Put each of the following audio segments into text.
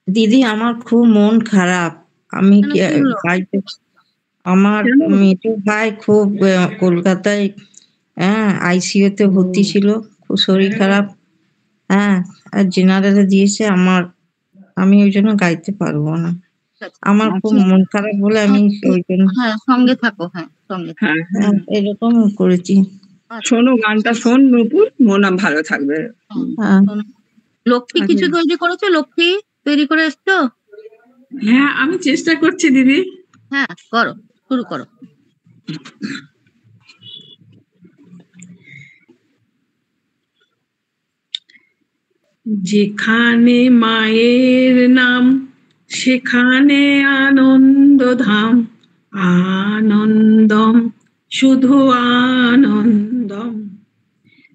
দিদি আমার খুব মন খারাপ। আমি কেন কি কি হলো? গাইতে আমার কেন? মেজো ভাই খুব কলকাতায় ICU তে ভর্তি ছিল। খুব শরীর খারাপ। হ্যাঁ, আর জেনারেলে দিয়েছে আমি ওই জন্য গাইতে পারবো না। আমার খুব আচ্ছা। মন খারাপ বলে আমি ওই জন্য হ্যাঁ, সঙ্গে থাকো। হ্যাঁ, সঙ্গে থাকো। এরকম করেছি। আচ্ছা। শোনো গানটা শোন নূপুর, মন ভালো থাকবে। হ্যাঁ। লক্ষ্মী কিছু তৈরি করেছো? লক্ষ্মী তৈরি করে এসছো? হ্যাঁ, আমি চেষ্টা করছি দিদি। হ্যাঁ, করো, শুরু করো। যেখানে মায়ের নাম সেখানে আনন্দধাম, আনন্দম শুধু আনন্দম।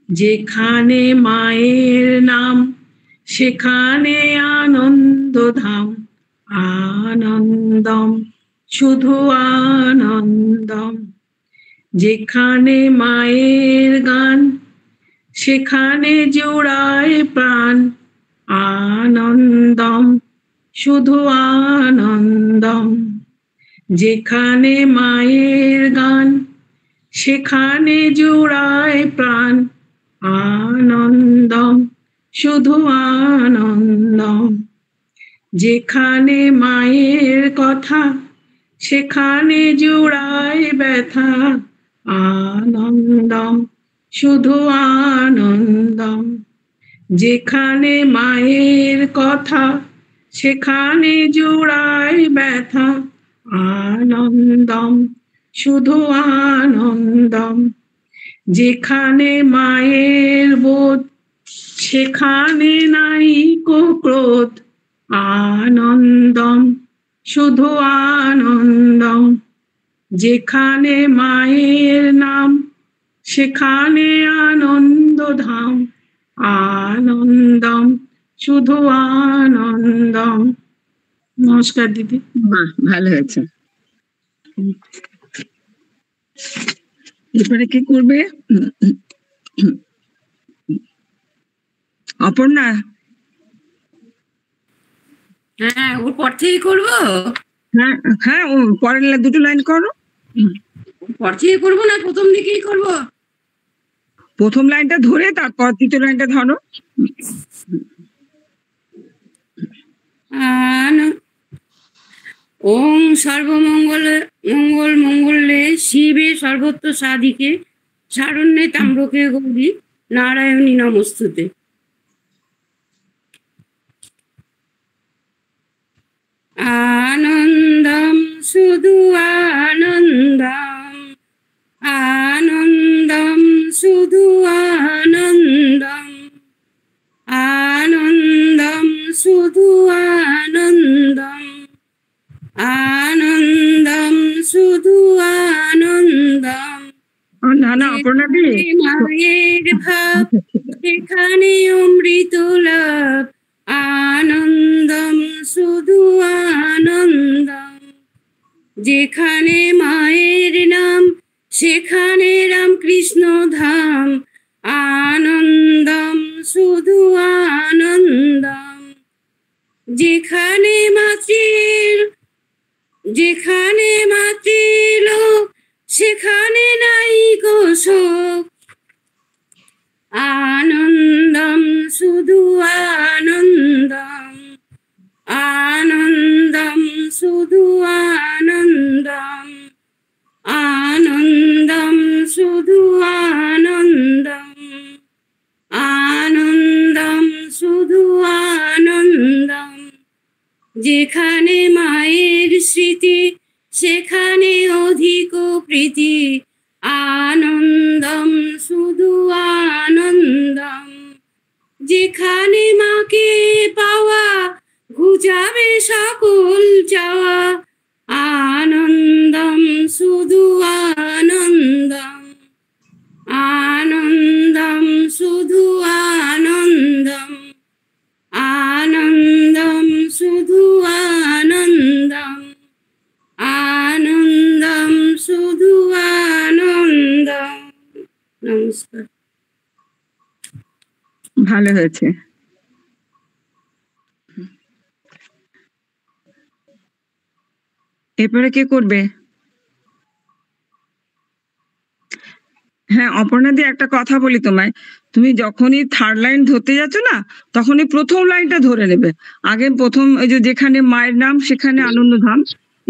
যেখানে মায়ের নাম সেখানে আনন্দধাম, আনন্দম শুধু আনন্দম। যেখানে মায়ের গান সেখানে জোড়ায় প্রাণ, আনন্দম শুধু আনন্দম। যেখানে মায়ের গান সেখানে জোড়ায় প্রাণ, আনন্দম শুধু আনন্দম। যেখানে মায়ের কথা সেখানে জোড়ায় ব্যথা, আনন্দম শুধু আনন্দম। যেখানে মায়ের কথা সেখানে জোড়ায় ব্যথা, আনন্দম শুধু আনন্দম। যেখানে মায়ের বোধ সেখানে নাই ক্রোধ, আনন্দম শুধু আনন্দম। যেখানে মায়ের নাম সেখানে আনন্দধাম, আনন্দম শুধু আনন্দম। নমস্কার দিদি। বাহ, ভালো হয়েছে। এরপরে কি করবে? অপর্ণা? হ্যাঁ, ওর পর থেকে করবো? হ্যাঁ হ্যাঁ, ও পরের দুটো লাইন করো। পর থেকে করবো না প্রথম দিকেই করবো? প্রথম লাইনটা ধরে তারপর তৃতীয় লাইনটা ধরো। ওম মঙ্গলে শিবে সর্বত্র সাধিকে শারণ্যে তাম্রকে গৌরী নারায়ণী নমস্তুতে। আনন্দম শুধু আনন্দম, আনন্দম শুধু আনন্দম, আনন্দম শুধু আনন্দম, আনন্দম শুধু আনন্দম। না না অপর্ণাদি, মায়ের ভাব সেখানে অমৃত লাভ, আনন্দম শুধু আনন্দম। যেখানে মায়ের নাম সেখানে রামকৃষ্ণ ধাম, আনন্দম শুধু আনন্দম। যেখানে মাতৃ লোক সেখানে নাই গো শোক, আনন্দম শুধু আনন্দম, আনন্দম শুধু আনন্দম, আনন্দম শুধু আনন্দম, আনন্দম শুধু আনন্দম। যেখানে মায়ের স্মৃতি সেখানে অধিক প্রীতি, আনন্দম শুধু আনন্দম। যেখানে মাকে পাওয়া ঘুচাবে সকল চাওয়া, আনন্দম শুধু আনন্দম, আনন্দম শুধু আনন্দম, আনন্দম শুধু আনন্দম, আনন্দম শুধু আনন্দম। নমস্কার। ভালো হয়েছে। এরপরে কে করবে? হ্যাঁ অপর্ণাদি, একটা কথা বলি তোমায়, তুমি যখনই থার্ড লাইন ধরতে যাচ্ছ না, তখনই প্রথম লাইনটা ধরে নেবে। আগে প্রথম ওই যে যেখানে মায়ের নাম সেখানে আনন্দধাম,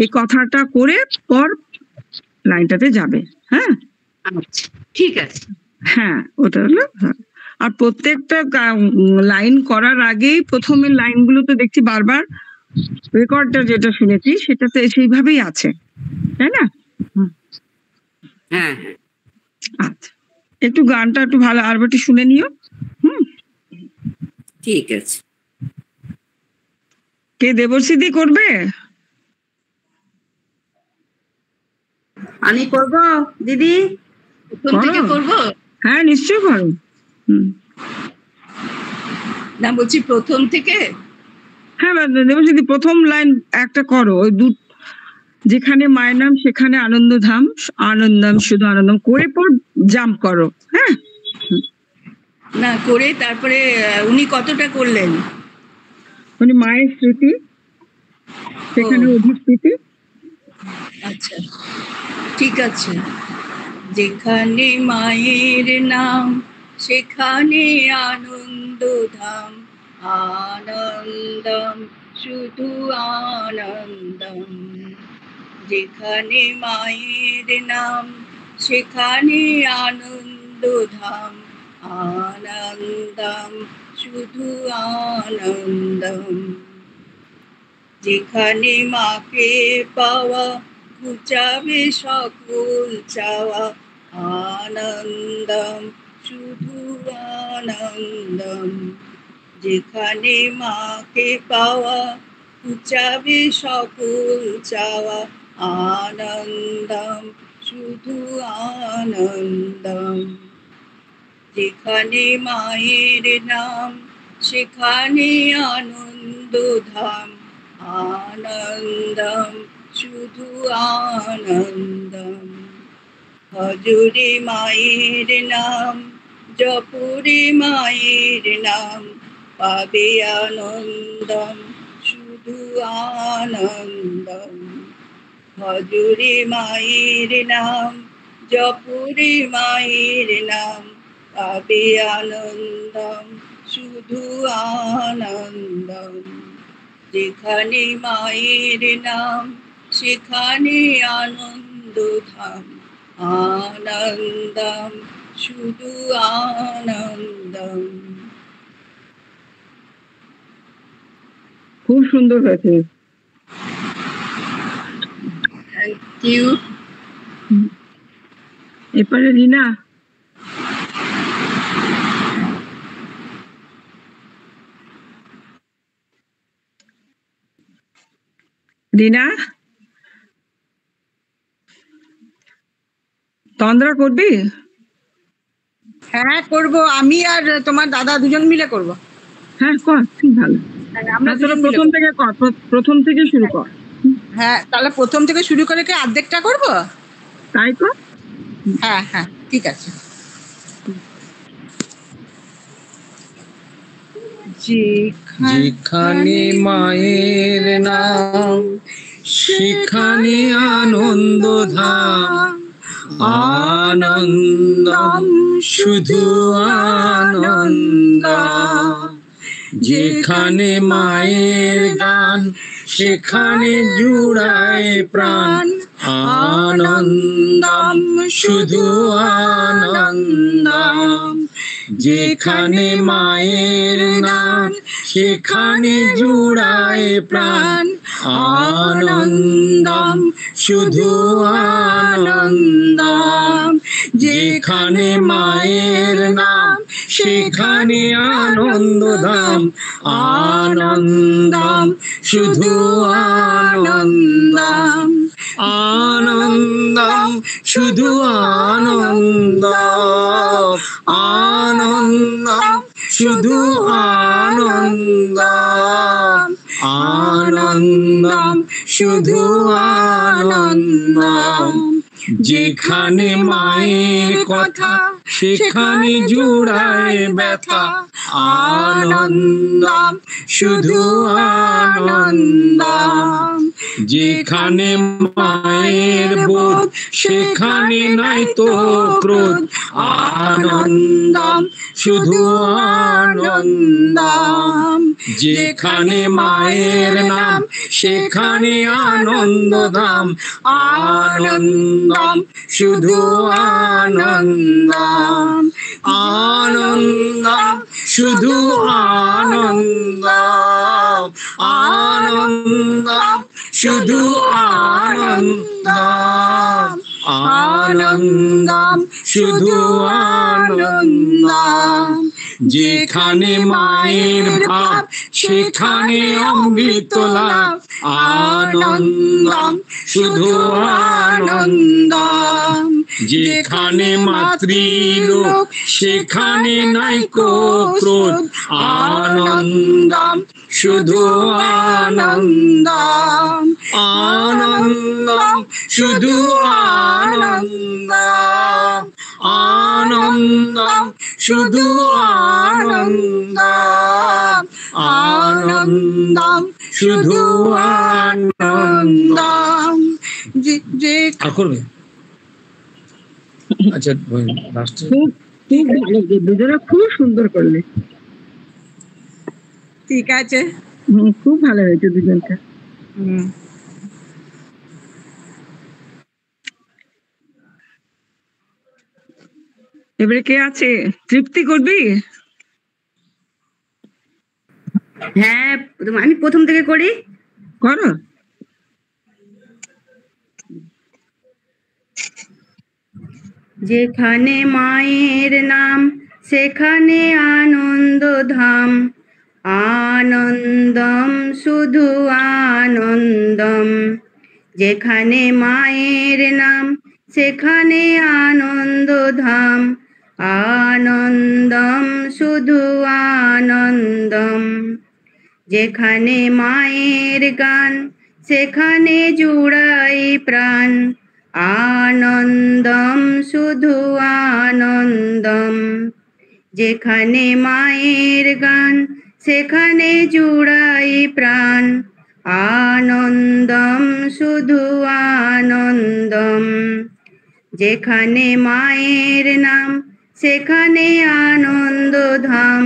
এই কথাটা করে পর লাইনটাতে যাবে। হ্যাঁ আচ্ছা ঠিক আছে। হ্যাঁ ওটা হলো আর প্রত্যেকটা লাইন করার আগেই প্রথমের লাইনগুলো তো দেখছি বারবার রেকর্ডটা যেটা শুনেছি সেটাতে সেইভাবেই আছে, তাই না? হ্যাঁ হ্যাঁ আচ্ছা একটু গানটা একটু ভালো আর একটু শুনে নিও। ঠিক আছে। কে দেবশ্রীদি করবে? আমি করব দিদি, প্রথম থেকে করব? হ্যাঁ নিশ্চয়ই করো। না বলছি প্রথম থেকে। হ্যাঁ দেবশ্রীদি প্রথম লাইন একটা করো, ওই যেখানে মায়ের নাম সেখানে আনন্দধাম, আনন্দম শুধু আনন্দম করে পর জাম্প করো। হ্যাঁ না করে তারপরে উনি কতটা করলেন? মানে মায়ের স্মৃতি সেখানে অধিস্মৃতি। আচ্ছা ঠিক আছে। যেখানে মায়ের নাম সেখানে আনন্দধাম, আনন্দম শুধু আনন্দম। যেখানে মায়ের নাম সেখানে আনন্দধাম, আনন্দম শুধু আনন্দম। যেখানে মাকে পাওয়া ঘুচাবে সকল চাওয়া, আনন্দম শুধু আনন্দম। যেখানে মাকে পাওয়া ঘুচাবে সকল চাওয়া, আনন্দম শুধু আনন্দম। যেখানে মায়ের নাম সেখানে আনন্দধাম, আনন্দম শুধু আনন্দম। ভজরে মায়ের নাম, জপরে মায়ের নাম, পাবে আনন্দম শুধু আনন্দম। ভজরে মায়ের নাম, জপরে মায়ের নাম, পাবে আনন্দম শুধু আনন্দম। যেখানে মায়ের নাম সেখানে আনন্দধাম, আনন্দম শুধু আনন্দম। খুব সুন্দর হয়েছে। Thank you. এরপরে রিনা। রিনা তন্দ্রা করবি? হ্যাঁ করব, আমি আর তোমার দাদা দুজন মিলে করব। হ্যাঁ কর, খুব ভালো। আমরা তাহলে প্রথম থেকে কর, প্রথম থেকে শুরু কর। হ্যাঁ তাহলে প্রথম থেকে শুরু করে কি অর্ধেকটা করব? তাই কর। হ্যাঁ হ্যাঁ ঠিক আছে। যেখানে মায়ের নাম সেখানে আনন্দধাম, আনন্দম শুধু আনন্দম। যেখানে মায়ের গান সেখানে জুড়ায় প্রাণ, আনন্দম শুধু আনন্দম। যেখানে মায়ের নাম সেখানে জুড়ায় প্রাণ, আনন্দম শুধু আনন্দম। যেখানে মায়ের নাম সেখানে আনন্দধাম, আনন্দম শুধু আনন্দম। আনন্দম শুধু আনন্দম, আনন্দম শুধু আনন্দম, আনন্দম শুধু আনন্দম। যেখানে মায়ের কথা সেখানে জুড়ায় ব্যথা আনন্দম শুধু আনন্দম যেখানে মায়ের বোধ সেখানে নাই তো ক্রোধ আনন্দম শুধু আনন্দম যেখানে মায়ের নাম সেখানে আনন্দধাম আনন্দম শুধু আনন্দম আনন্দম শুধু আনন্দম আনন্দম শুধু আনন্দম আনন্দম শুধু আনন্দম যেখানে মায়ের ভাব সেখানে অমৃত লাভ আনন্দম শুধু আনন্দম যেখানে মাতৃলোক সেখানে নাই ক্রোধ আনন্দম শুধু আনন্দম আনন্দম শুধু আনন্দম আনন্দম শুধু আনন্দম আনন্দম শুধু আনন্দম যে করবে আচ্ছা লাস্টে খুব খুব ভালো, দুজনে খুব সুন্দর করলে। ঠিক আছে। খুব ভালো হয়েছে দুজনকে। এবারে কে আছে? তৃপ্তি করবি? হ্যাঁ, আমি প্রথম থেকে করি। করো। যেখানে মায়ের নাম সেখানে আনন্দ ধাম আনন্দম শুধু আনন্দম যেখানে মায়ের নাম সেখানে আনন্দ ধাম আনন্দম শুধু আনন্দম যেখানে মায়ের গান সেখানে জুড়াই প্রাণ আনন্দম শুধু আনন্দম যেখানে মায়ের গান সেখানে জুড়াই প্রাণ আনন্দম শুধু আনন্দম যেখানে মায়ের নাম সেখানে আনন্দ ধাম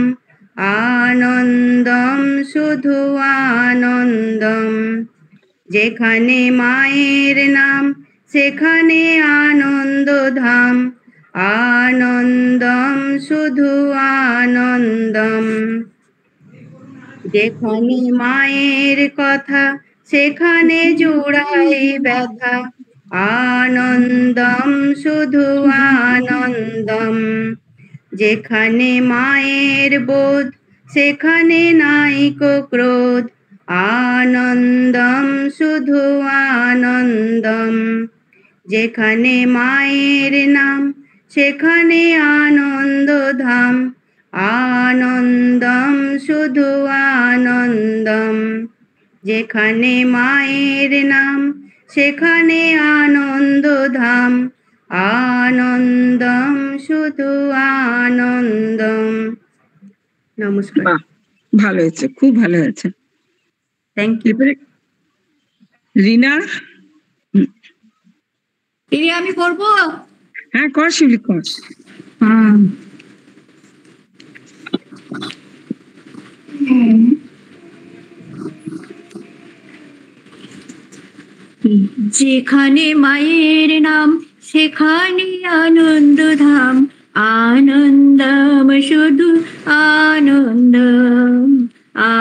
আনন্দম শুধু আনন্দম যেখানে মায়ের নাম সেখানে আনন্দ ধাম আনন্দম শুধু আনন্দম যেখানে মায়ের কথা সেখানে জুড়াই ব্যথা আনন্দম শুধু আনন্দম যেখানে মায়ের বোধ সেখানে নাইকো ক্রোধ আনন্দম শুধু আনন্দম যেখানে মায়ের নাম সেখানে আনন্দ ধাম আনন্দম শুধু আনন্দম যেখানে মায়ের নাম সেখানে আনন্দ ধাম আনন্দম শুধু আনন্দম। নমস্কার। ভালো হয়েছে, খুব ভালো হয়েছে। Thank you. রিনা? আমি করবো? হ্যাঁ কর শিউলি, কর। যেখানে মায়ের নাম সেখানে আনন্দ ধাম আনন্দম শুধু আনন্দম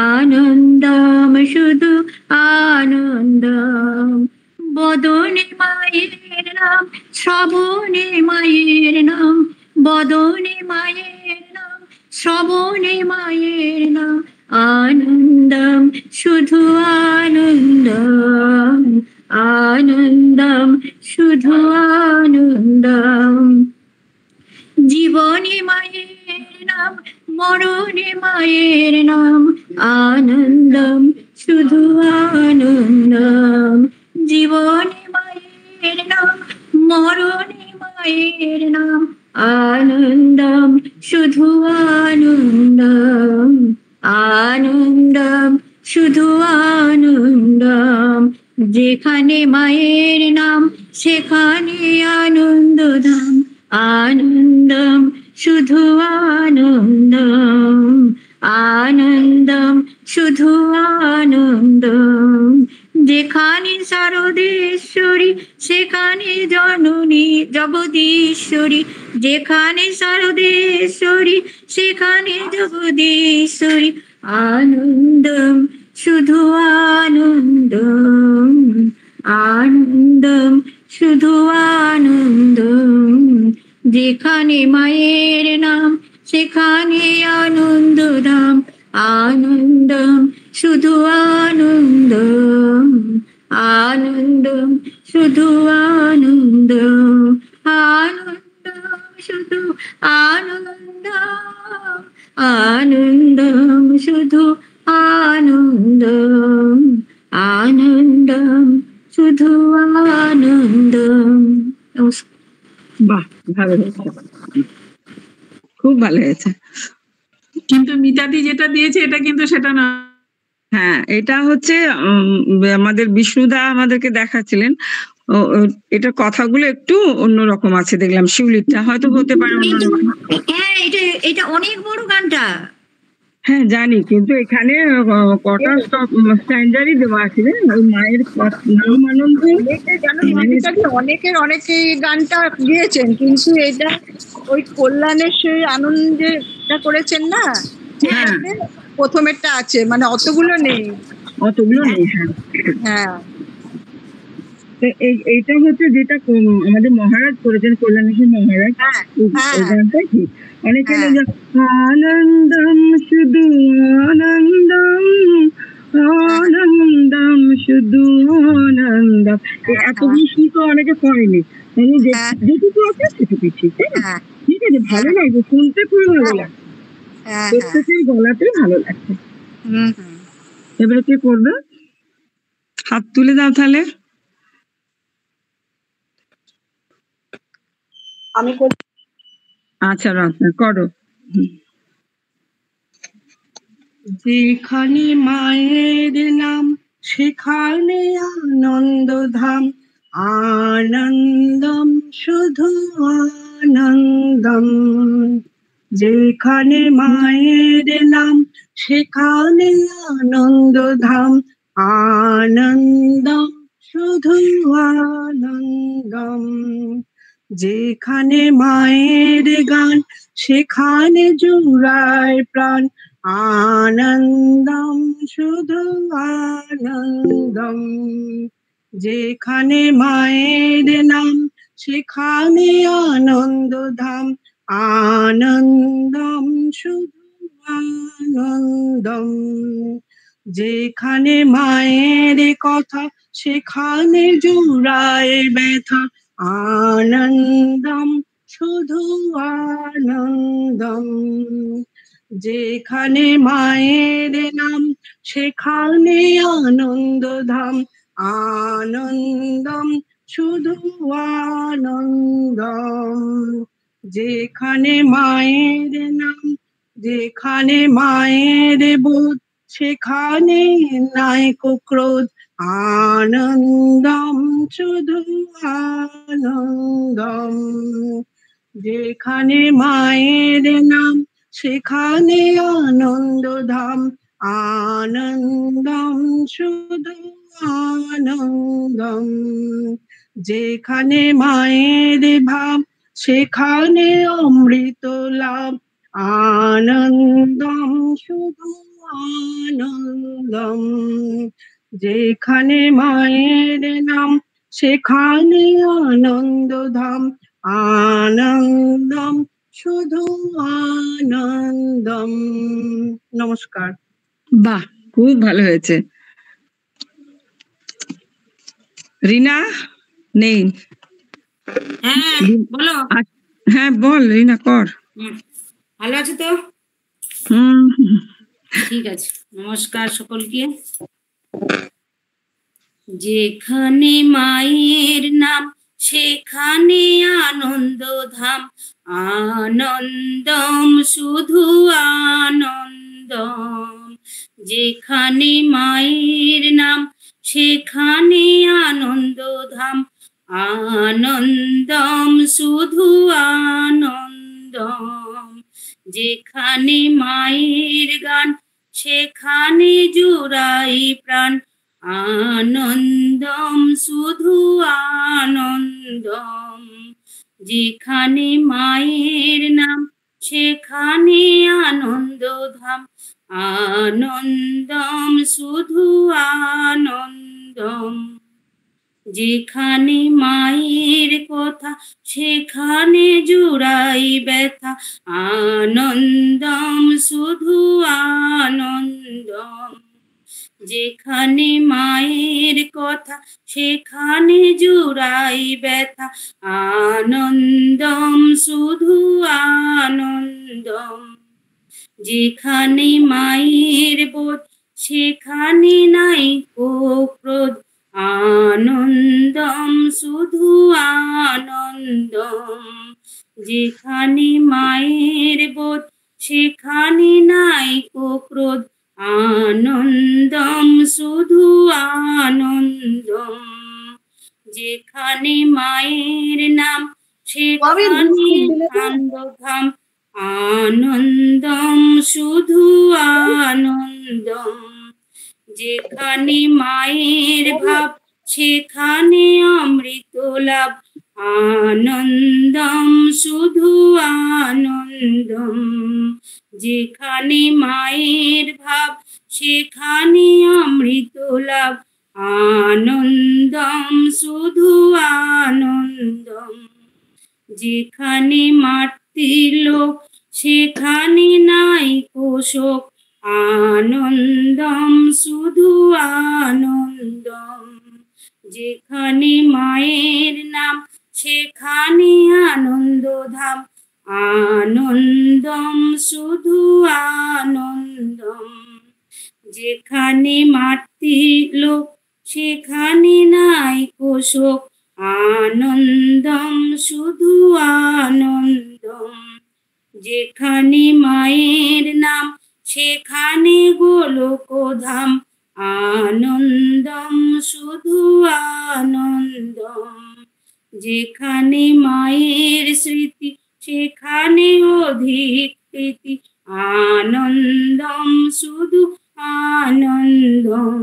আনন্দম শুধু আনন্দম বদনে মায়ের নাম শ্রবণে মায়ের নাম বদনে মায়ের নাম শ্রবণে মায়ের নাম আনন্দম শুধু আনন্দম আনন্দম শুধু আনন্দম জীবনে মায়ের নাম মরণে মায়ের নাম আনন্দম শুধু আনন্দম জীবনে মায়ের নাম মরণে আনন্দম শুধু আনন্দম, যেখানে মায়ের নাম সেখানে আনন্দধাম। আনন্দম শুধু আনন্দম, আনন্দম শুধু আনন্দম, যেখানে শারদেশ্বরী সেখানে জননী জগদীশ্বরী, যেখানে শারদেশ্বরী সেখানে জগদীশ্বরী। আনন্দম শুধু আনন্দম, আনন্দম শুধু আনন্দম, যেখানে মায়ের নাম সেখানে আনন্দধাম। আনন্দম শুধু আনন্দম, আনন্দম শুধু আনন্দম, আনন্দম শুধু আনন্দম, আনন্দম শুধু আনন্দম, আনন্দম শুধু আনন্দম। নমস্কার। বাহ, ভালো হয়েছে, খুব ভালো হয়েছে। কিন্তু মিতাদি যেটা দিয়েছে এটা কিন্তু সেটা না। হ্যাঁ, এটা হচ্ছে আমাদের বিষ্ণুদা আমাদেরকে দেখাচ্ছিলেন। এটা কথাগুলো একটু অন্যরকম আছে দেখলাম। শিউলিরটা হয়তো হতে পারে অন্যরকম। হ্যাঁ, এটা অনেক বড় গানটা। হ্যাঁ জানি, কিন্তু এখানে কটা স্ট্যান্ডার্ডই দেওয়া আছে রে। ওই মায়ের নাম আনন্দ, অনেকের অনেকেই গানটা গিয়েছেন, কিন্তু এটা ওই কল্যাণের সেই আনন্দটা করেছেন না, হ্যাঁ প্রথমেরটা আছে, মানে অতগুলো নেই। অতগুলো নেই। হ্যাঁ হ্যাঁ, তো এইটা হচ্ছে যেটা আমাদের মহারাজ করেছেন, কল্যাণেশ্বর মহারাজ। এই গানটা ঠিক অনেকে আনন্দম শুধু আনন্দম, আনন্দম শুধু আনন্দম, এতগুলো শুনতে অনেকে করেনি। যেটুকু আছে সেটুকু ঠিক আছে, ঠিক আছে, ভালো লাগবে শুনতে, খুবই ভালো লাগছে, প্রত্যেকের গলাতেই ভালো লাগছে। এবারে কে করবে? হাত তুলে দাও তাহলে। আমি আচ্ছা রত্না করো। যেখানে মায়ের নাম সেখানে আনন্দধাম। আনন্দম শুধু আনন্দম, যেখানে মায়ের নাম সেখানে আনন্দধাম। আনন্দম শুধু আনন্দম, যেখানে মায়ের গান সেখানে জুড়ায় প্রাণ। আনন্দম শুধু আনন্দম, যেখানে মায়ের নাম সেখানে আনন্দধাম। আনন্দম শুধু আনন্দম, যেখানে মায়ের কথা সেখানে জুড়ায় ব্যথা। আনন্দম শুধু আনন্দম, যেখানে মায়ের নাম সেখানে আনন্দধাম। আনন্দম শুধু আনন্দম, যেখানে মায়ের নাম, যেখানে মায়ের বোধ সেখানে নাইকো ক্রোধ। আনন্দম শুধু আনন্দম, যেখানে মায়ের নাম সেখানে আনন্দধাম। আনন্দম শুধু আনন্দম, যেখানে মায়ের ভাব সেখানে অমৃত লাভ। আনন্দম শুধু আনন্দম, যেখানে মায়ের নাম সেখানে আনন্দধাম। আনন্দম শুধু আনন্দম। নমস্কার। বাহ, খুব ভালো হয়েছে। রিনা নেই? হ্যাঁ বলো। হ্যাঁ বল রিনা, কর। ভালো আছো তো? হুম, ঠিক আছে, নমস্কার সকলকে। যেখানে মায়ের নাম সেখানে আনন্দধাম। আনন্দম শুধু আনন্দম, যেখানে মায়ের নাম সেখানে আনন্দধাম, আনন্দম শুধু আনন্দম। যেখানে মায়ের গান সেখানে জুড়াই প্রাণ, আনন্দম শুধু আনন্দম। যেখানে মায়ের নাম সেখানে আনন্দধাম, আনন্দম শুধু আনন্দম। যেখানে মায়ের কথা সেখানে জুড়াই ব্যথা, আনন্দম শুধু আনন্দম। যেখানে মায়ের কথা সেখানে জুড়াই ব্যথা, আনন্দম শুধু আনন্দম। যেখানে মায়ের বোধ সেখানে নাই ক্রোধ, আনন্দম শুধু আনন্দম। যেখানে মায়ের বোধ সেখানে নাই ক্রোধ, আনন্দম শুধু আনন্দম। যেখানে মায়ের নাম সেখানে আনন্দধাম, আনন্দম শুধু আনন্দম। যেখানে মায়ের ভাব সেখানে অমৃত লাভ, আনন্দম শুধু আনন্দম। যেখানে মায়ের ভাব সেখানে অমৃত লাভ, আনন্দম শুধু আনন্দম। যেখানে মাতৃ লোক সেখানে নাই শোক, আনন্দম শুধু আনন্দম। যেখানে মায়ের নাম সেখানে আনন্দধাম, আনন্দম শুধু আনন্দম। যেখানে মাতৃ লোক সেখানে নাই শোক, আনন্দম শুধু আনন্দম। যেখানে মায়ের নাম সেখানে গোলকধাম, আনন্দম শুধু আনন্দম। যেখানে মায়ের স্মৃতি সেখানে অধিক প্রীতি, আনন্দম শুধু আনন্দম।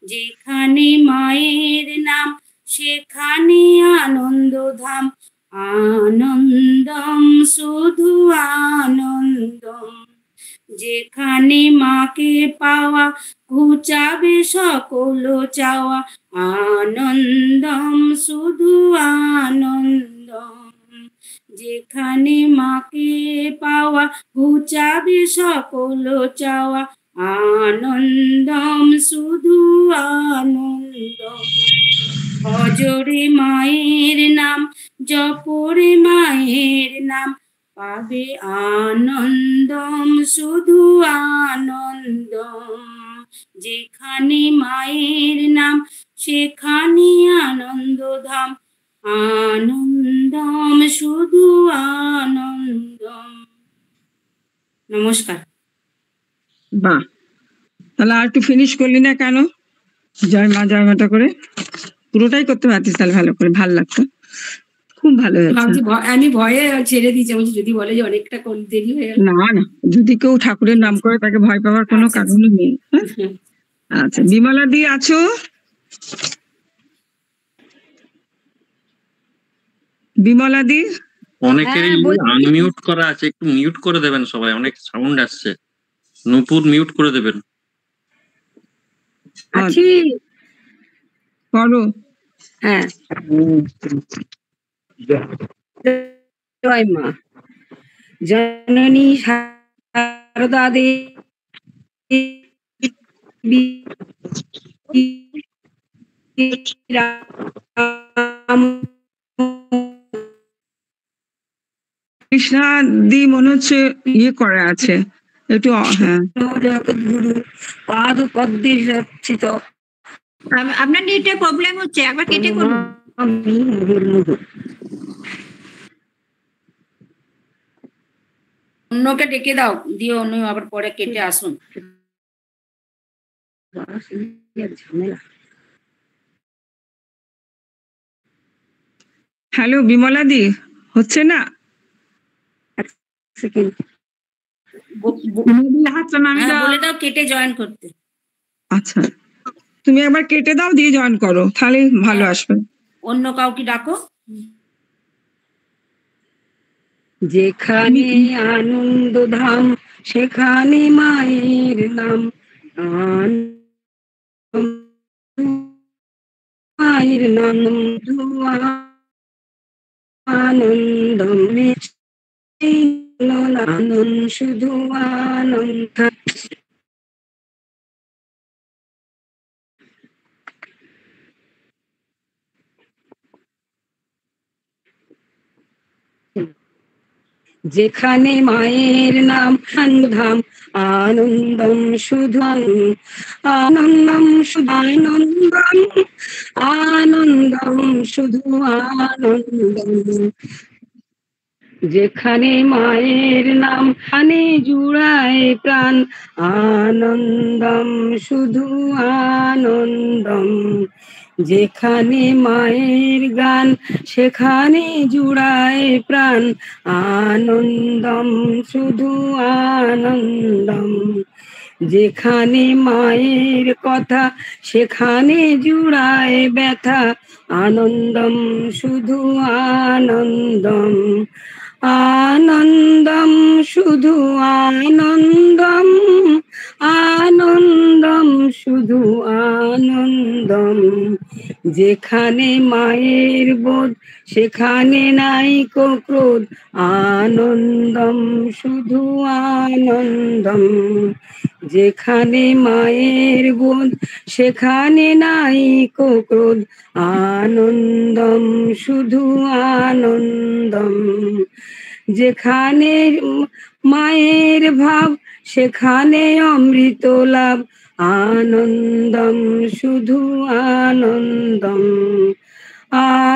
যেখানে মায়ের নাম সেখানে আনন্দধাম, আনন্দম শুধু আনন্দম। যেখানে মাকে পাওয়া ঘুচাবে সকল চাওয়া, আনন্দম শুধু আনন্দম। যেখানে মাকে পাওয়া ঘুচাবে সকল চাওয়া, আনন্দম শুধু আনন্দম। অজরে মায়ের নাম জপরে মায়ের নাম, পাবে আনন্দম শুধু আনন্দম। যেখানে মায়ের নাম সেখানে আনন্দধাম, আনন্দম শুধু আনন্দম। নমস্কার। বাহ, তাহলে আর একটু ফিনিশ করলি না কেন? জয় মাটা করে পুরোটাই করতে পারতিস তাহলে ভালো করে, ভাল লাগতো, খুব ভালো হয়েছে। আমি ভয়ে ছেড়ে দিয়েছি, বলছি যদি বলে যে অনেকটা দেরি হয়ে গেল। না না, যদি কেউ ঠাকুরের নাম করে তাকে ভয় পাওয়ার কোনো কারণই নেই। আচ্ছা, বিমলা দি আছো? বিমলা দি অনেকেরই আনমিউট করা আছে, একটু মিউট করে দেবেন সবাই, অনেক সাউন্ড আসছে। নূপুর মিউট করে দেবেন। আছি, করো। হ্যাঁ। জয় মা জননী শারদা দেবী কৃষ্ণা দি মনে হচ্ছে ইয়ে করে আছে একটু। হ্যাঁ, পাদ পদ্মে রচিত। আপনার নেটে প্রবলেম হচ্ছে, একবার কেটে করুন। অন্যকে ডেকে দাও, দিয়ে অন্য আবার পরে কেটে আসুন। ঝামেলা। হ্যালো বিমলা দি, হচ্ছে না? সেকেন্ড হাতটা নামিয়ে দাও। বলে দাও কেটে জয়েন করতে। আচ্ছা, তুমি একবার কেটে দাও দিয়ে জয়েন করো, তাহলে ভালো আসবে। অন্য কাউকে ডাকো। যেখানে আনন্দ ধাম সেখানে মায়ের নাম, মায়ের নাম আনন্দম, আনন্দ শুধু আনন্দ। যেখানে মায়ের নাম ধাম আনন্দম শুধু আনন্দম শুধু আনন্দম, আনন্দম শুধু আনন্দম। যেখানে মায়ের নাম খানে জুড়ায় প্রাণ, আনন্দম শুধু আনন্দম। যেখানে মায়ের গান সেখানে জুড়ায় প্রাণ, আনন্দম শুধু আনন্দম। যেখানে মায়ের কথা সেখানে জুড়ায় ব্যথা, আনন্দম শুধু আনন্দম। আনন্দম শুধু আনন্দম, আনন্দম শুধু আনন্দম। যেখানে মায়ের বোধ সেখানে নাই কো ক্রোধ, আনন্দম শুধু আনন্দম। যেখানে মায়ের বোধ সেখানে নাই কো ক্রোধ, আনন্দম শুধু আনন্দম। যেখানে মায়ের ভাব সেখানে অমৃত লাভ, আনন্দম শুধু আনন্দম।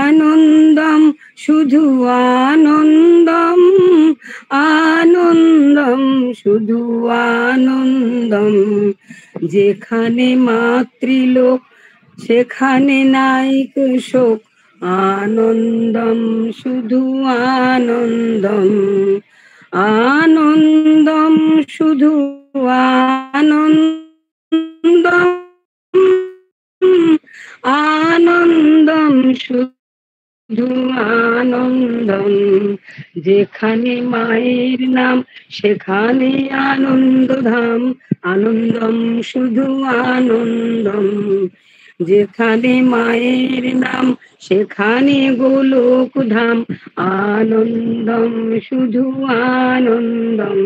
আনন্দম শুধু আনন্দম, আনন্দম শুধু আনন্দম। যেখানে মাতৃলোক সেখানে নাই শোক, আনন্দম শুধু আনন্দম। আনন্দম শুধু আনন্দম, আনন্দম শুধু আনন্দম। যেখানে মায়ের নাম সেখানে আনন্দ ধাম, আনন্দম শুধু আনন্দম। যেখানে মায়ের নাম সেখানে গোলক ধাম, আনন্দম শুধু আনন্দম।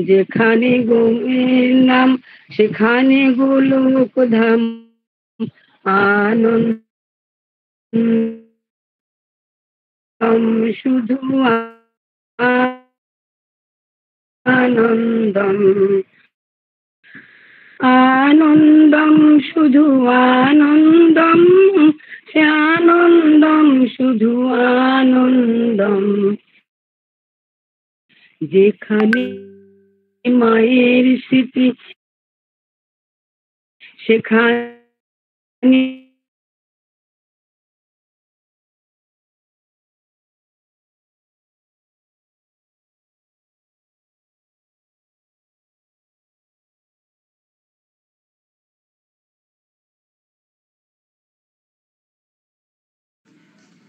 যেখানে গোয়ের নাম সেখানে গোলক ধাম, আনন্দম শুধু আনন্দম। আনন্দম শুধু আনন্দম, সে আনন্দম শুধু আনন্দম। যেখানে মায়ের স্মৃতি সেখানে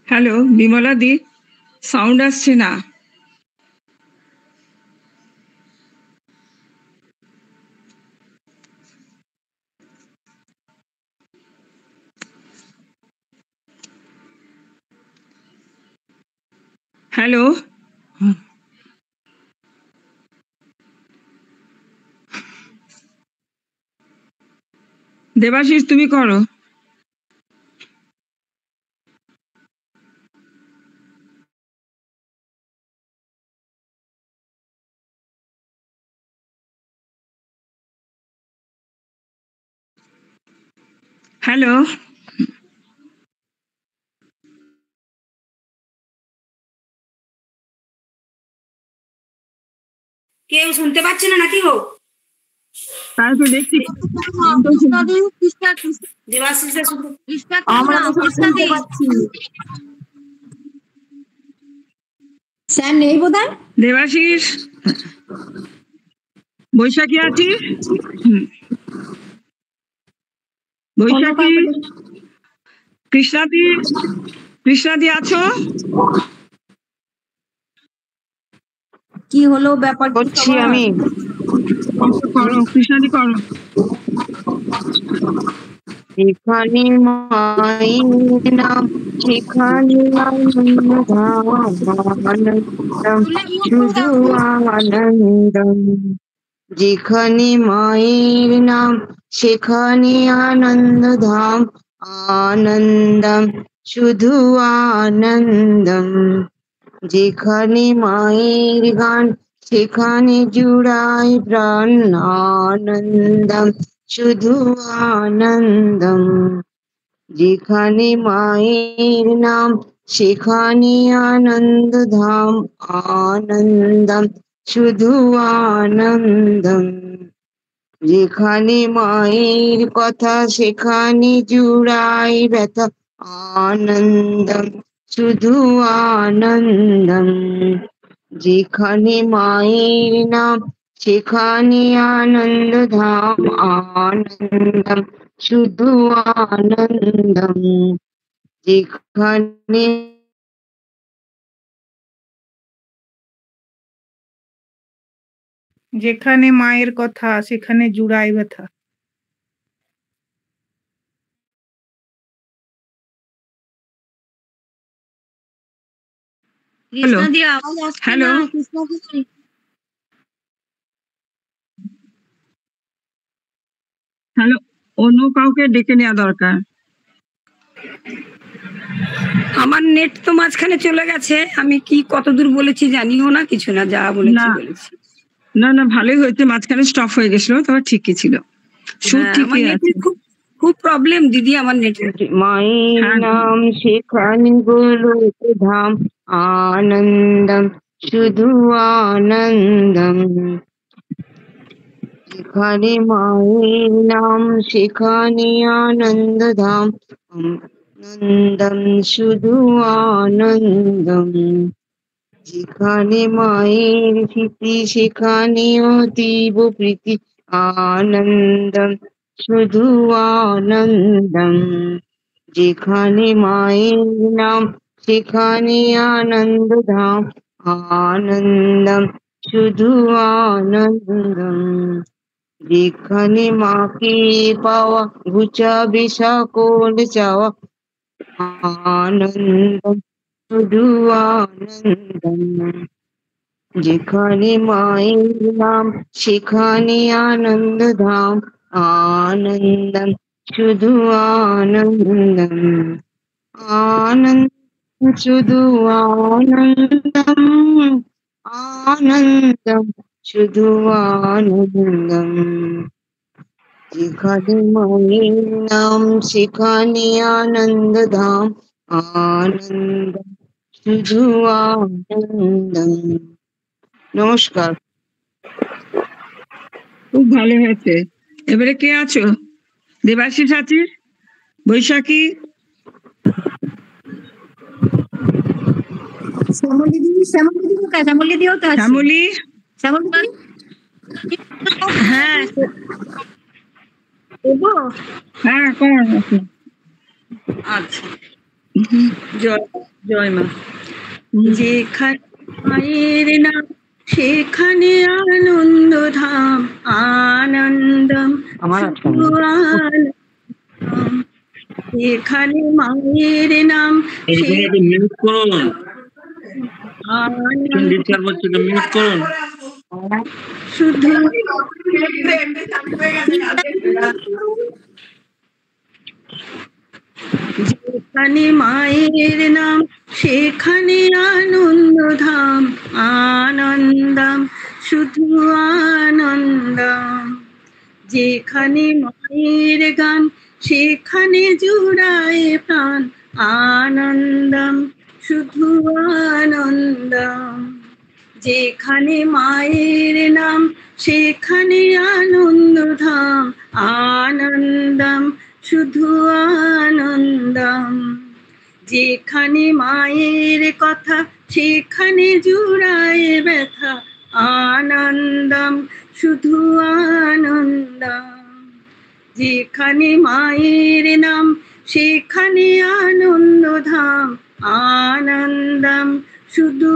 হ্যালো বিমলা দি, সাউন্ড আসছে না। হ্যালো, দেবাশিস তুমি করো। হ্যালো, কেউ শুনতে পাচ্ছে না নাকি গো? তাই তো দেখছি কৃষ্ণাদি কৃষ্ণা দেবাশিসদা শুধু কৃষ্ণা আমরা তো সব শুনতে পাচ্ছি স্যার নেই বোধহয় দেবাশিস বৈশাখী আছিস বৈশাখী কৃষ্ণাদি কৃষ্ণাদি আছো কি হলো ব্যাপার করছি আমি করো কৃষ্ণাদি করো যেখানে মায়ের নাম সেখানে আনন্দম শুধু আনন্দম যেখানে মায়ের নাম সেখানে আনন্দধাম আনন্দম শুধু আনন্দম যেখানে মায়ের গান সেখানে জুড়ায় প্রাণ আনন্দম শুধু আনন্দম যেখানে মায়ের নাম সেখানে আনন্দধাম আনন্দম শুধু আনন্দম যেখানে মায়ের কথা সেখানে জুড়ায় ব্যথা আনন্দম শুধু আনন্দম যেখানে মায়ের নাম সেখানে আনন্দধাম আনন্দম শুধু আনন্দম যেখানে যেখানে মায়ের কথা সেখানে জুড়াই ব্যথা। কৃষ্ণাদি আওয়াজ আসছে হ্যালো। না কৃষ্ণাদি হ্যালো অন্য কাউকে ডেকে নেওয়া দরকার। আমার নেট তো মাঝখানে চলে গেছে আমি কি কতদূর বলেছি জানিও না কিছু না যা বলেছি না। বলেছি না না ভালোই হয়েছে মাঝখানে স্টপ হয়ে গেছিল তবে ঠিকই ছিল সুর হ্যাঁ, আমার ঠিকই আছে নেটের খুব খুব প্রবলেম দিদি আমার নেটের মায়ের হ্যাঁ। নাম সেখানে গোলক ধাম আনন্দম শুধু আনন্দম যেখানে মায়ের নাম সেখানে আনন্দধাম আনন্দম শুধু আনন্দম যেখানে মায়ের স্মৃতি সেখানে অতীব প্রীতি আনন্দম শুধু আনন্দম যেখানে মায়ের নাম সেখানে আনন্দধাম আনন্দম শুধু আনন্দম যেখানে মাকে পাওয়া ঘুচাবে সকল চাওয়া আনন্দম শুধু আনন্দম যেখানে মায়ের নাম সেখানে আনন্দধাম আনন্দম শুধু আনন্দম আনন্দ শুধু আনন্দম আনন্দম শুধু আনন্দম যেখানে মায়ের নাম সেখানে আনন্দধাম আনন্দম শুধু আনন্দম নমস্কার খুব ভালো হয়েছে এবারে কে আছো দেবাশিস আছিস বৈশাখী শ্যামলী দিদি শ্যামলী দিদিও তো আছে শ্যামলী শ্যামলী দিদি হ্যাঁ দেবো হ্যাঁ কর আচ্ছা জয় জয় মা যেখানে মায়ের নাম সেখানে আনন্দ ধাম আনন্দম আমার শুধু আনন্দম যেখানে মায়ের নাম এরকম একটু মিউট করুন আনন্দম ডিস্টার্ব হচ্ছে তো মিউট করুন শুধু যেখানে মায়ের নাম সেখানে আনন্দ ধাম আনন্দম শুধু আনন্দম যেখানে মায়ের গান সেখানে জুড়ায় প্রাণ আনন্দম শুধু আনন্দম যেখানে মায়ের নাম সেখানে আনন্দধাম, আনন্দম শুধু আনন্দম। যেখানে মায়ের কথা সেখানে জুড়ায় ব্যথা, আনন্দম শুধু আনন্দম। যেখানে মায়ের নাম সেখানে আনন্দধাম, আনন্দম শুধু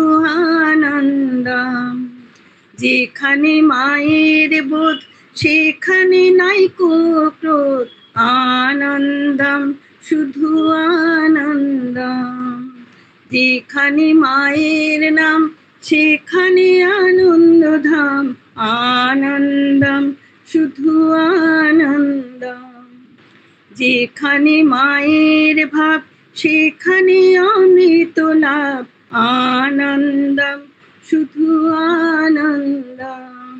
আনন্দম। যেখানে মায়ের বোধ সেখানে নাই ক্রোধ, আনন্দম শুধু আনন্দম। যেখানে মায়ের নাম সেখানে আনন্দধাম, আনন্দম শুধু আনন্দম। যেখানে মায়ের ভাব সেখানে অমৃত লাভ, আনন্দম শুধু আনন্দম।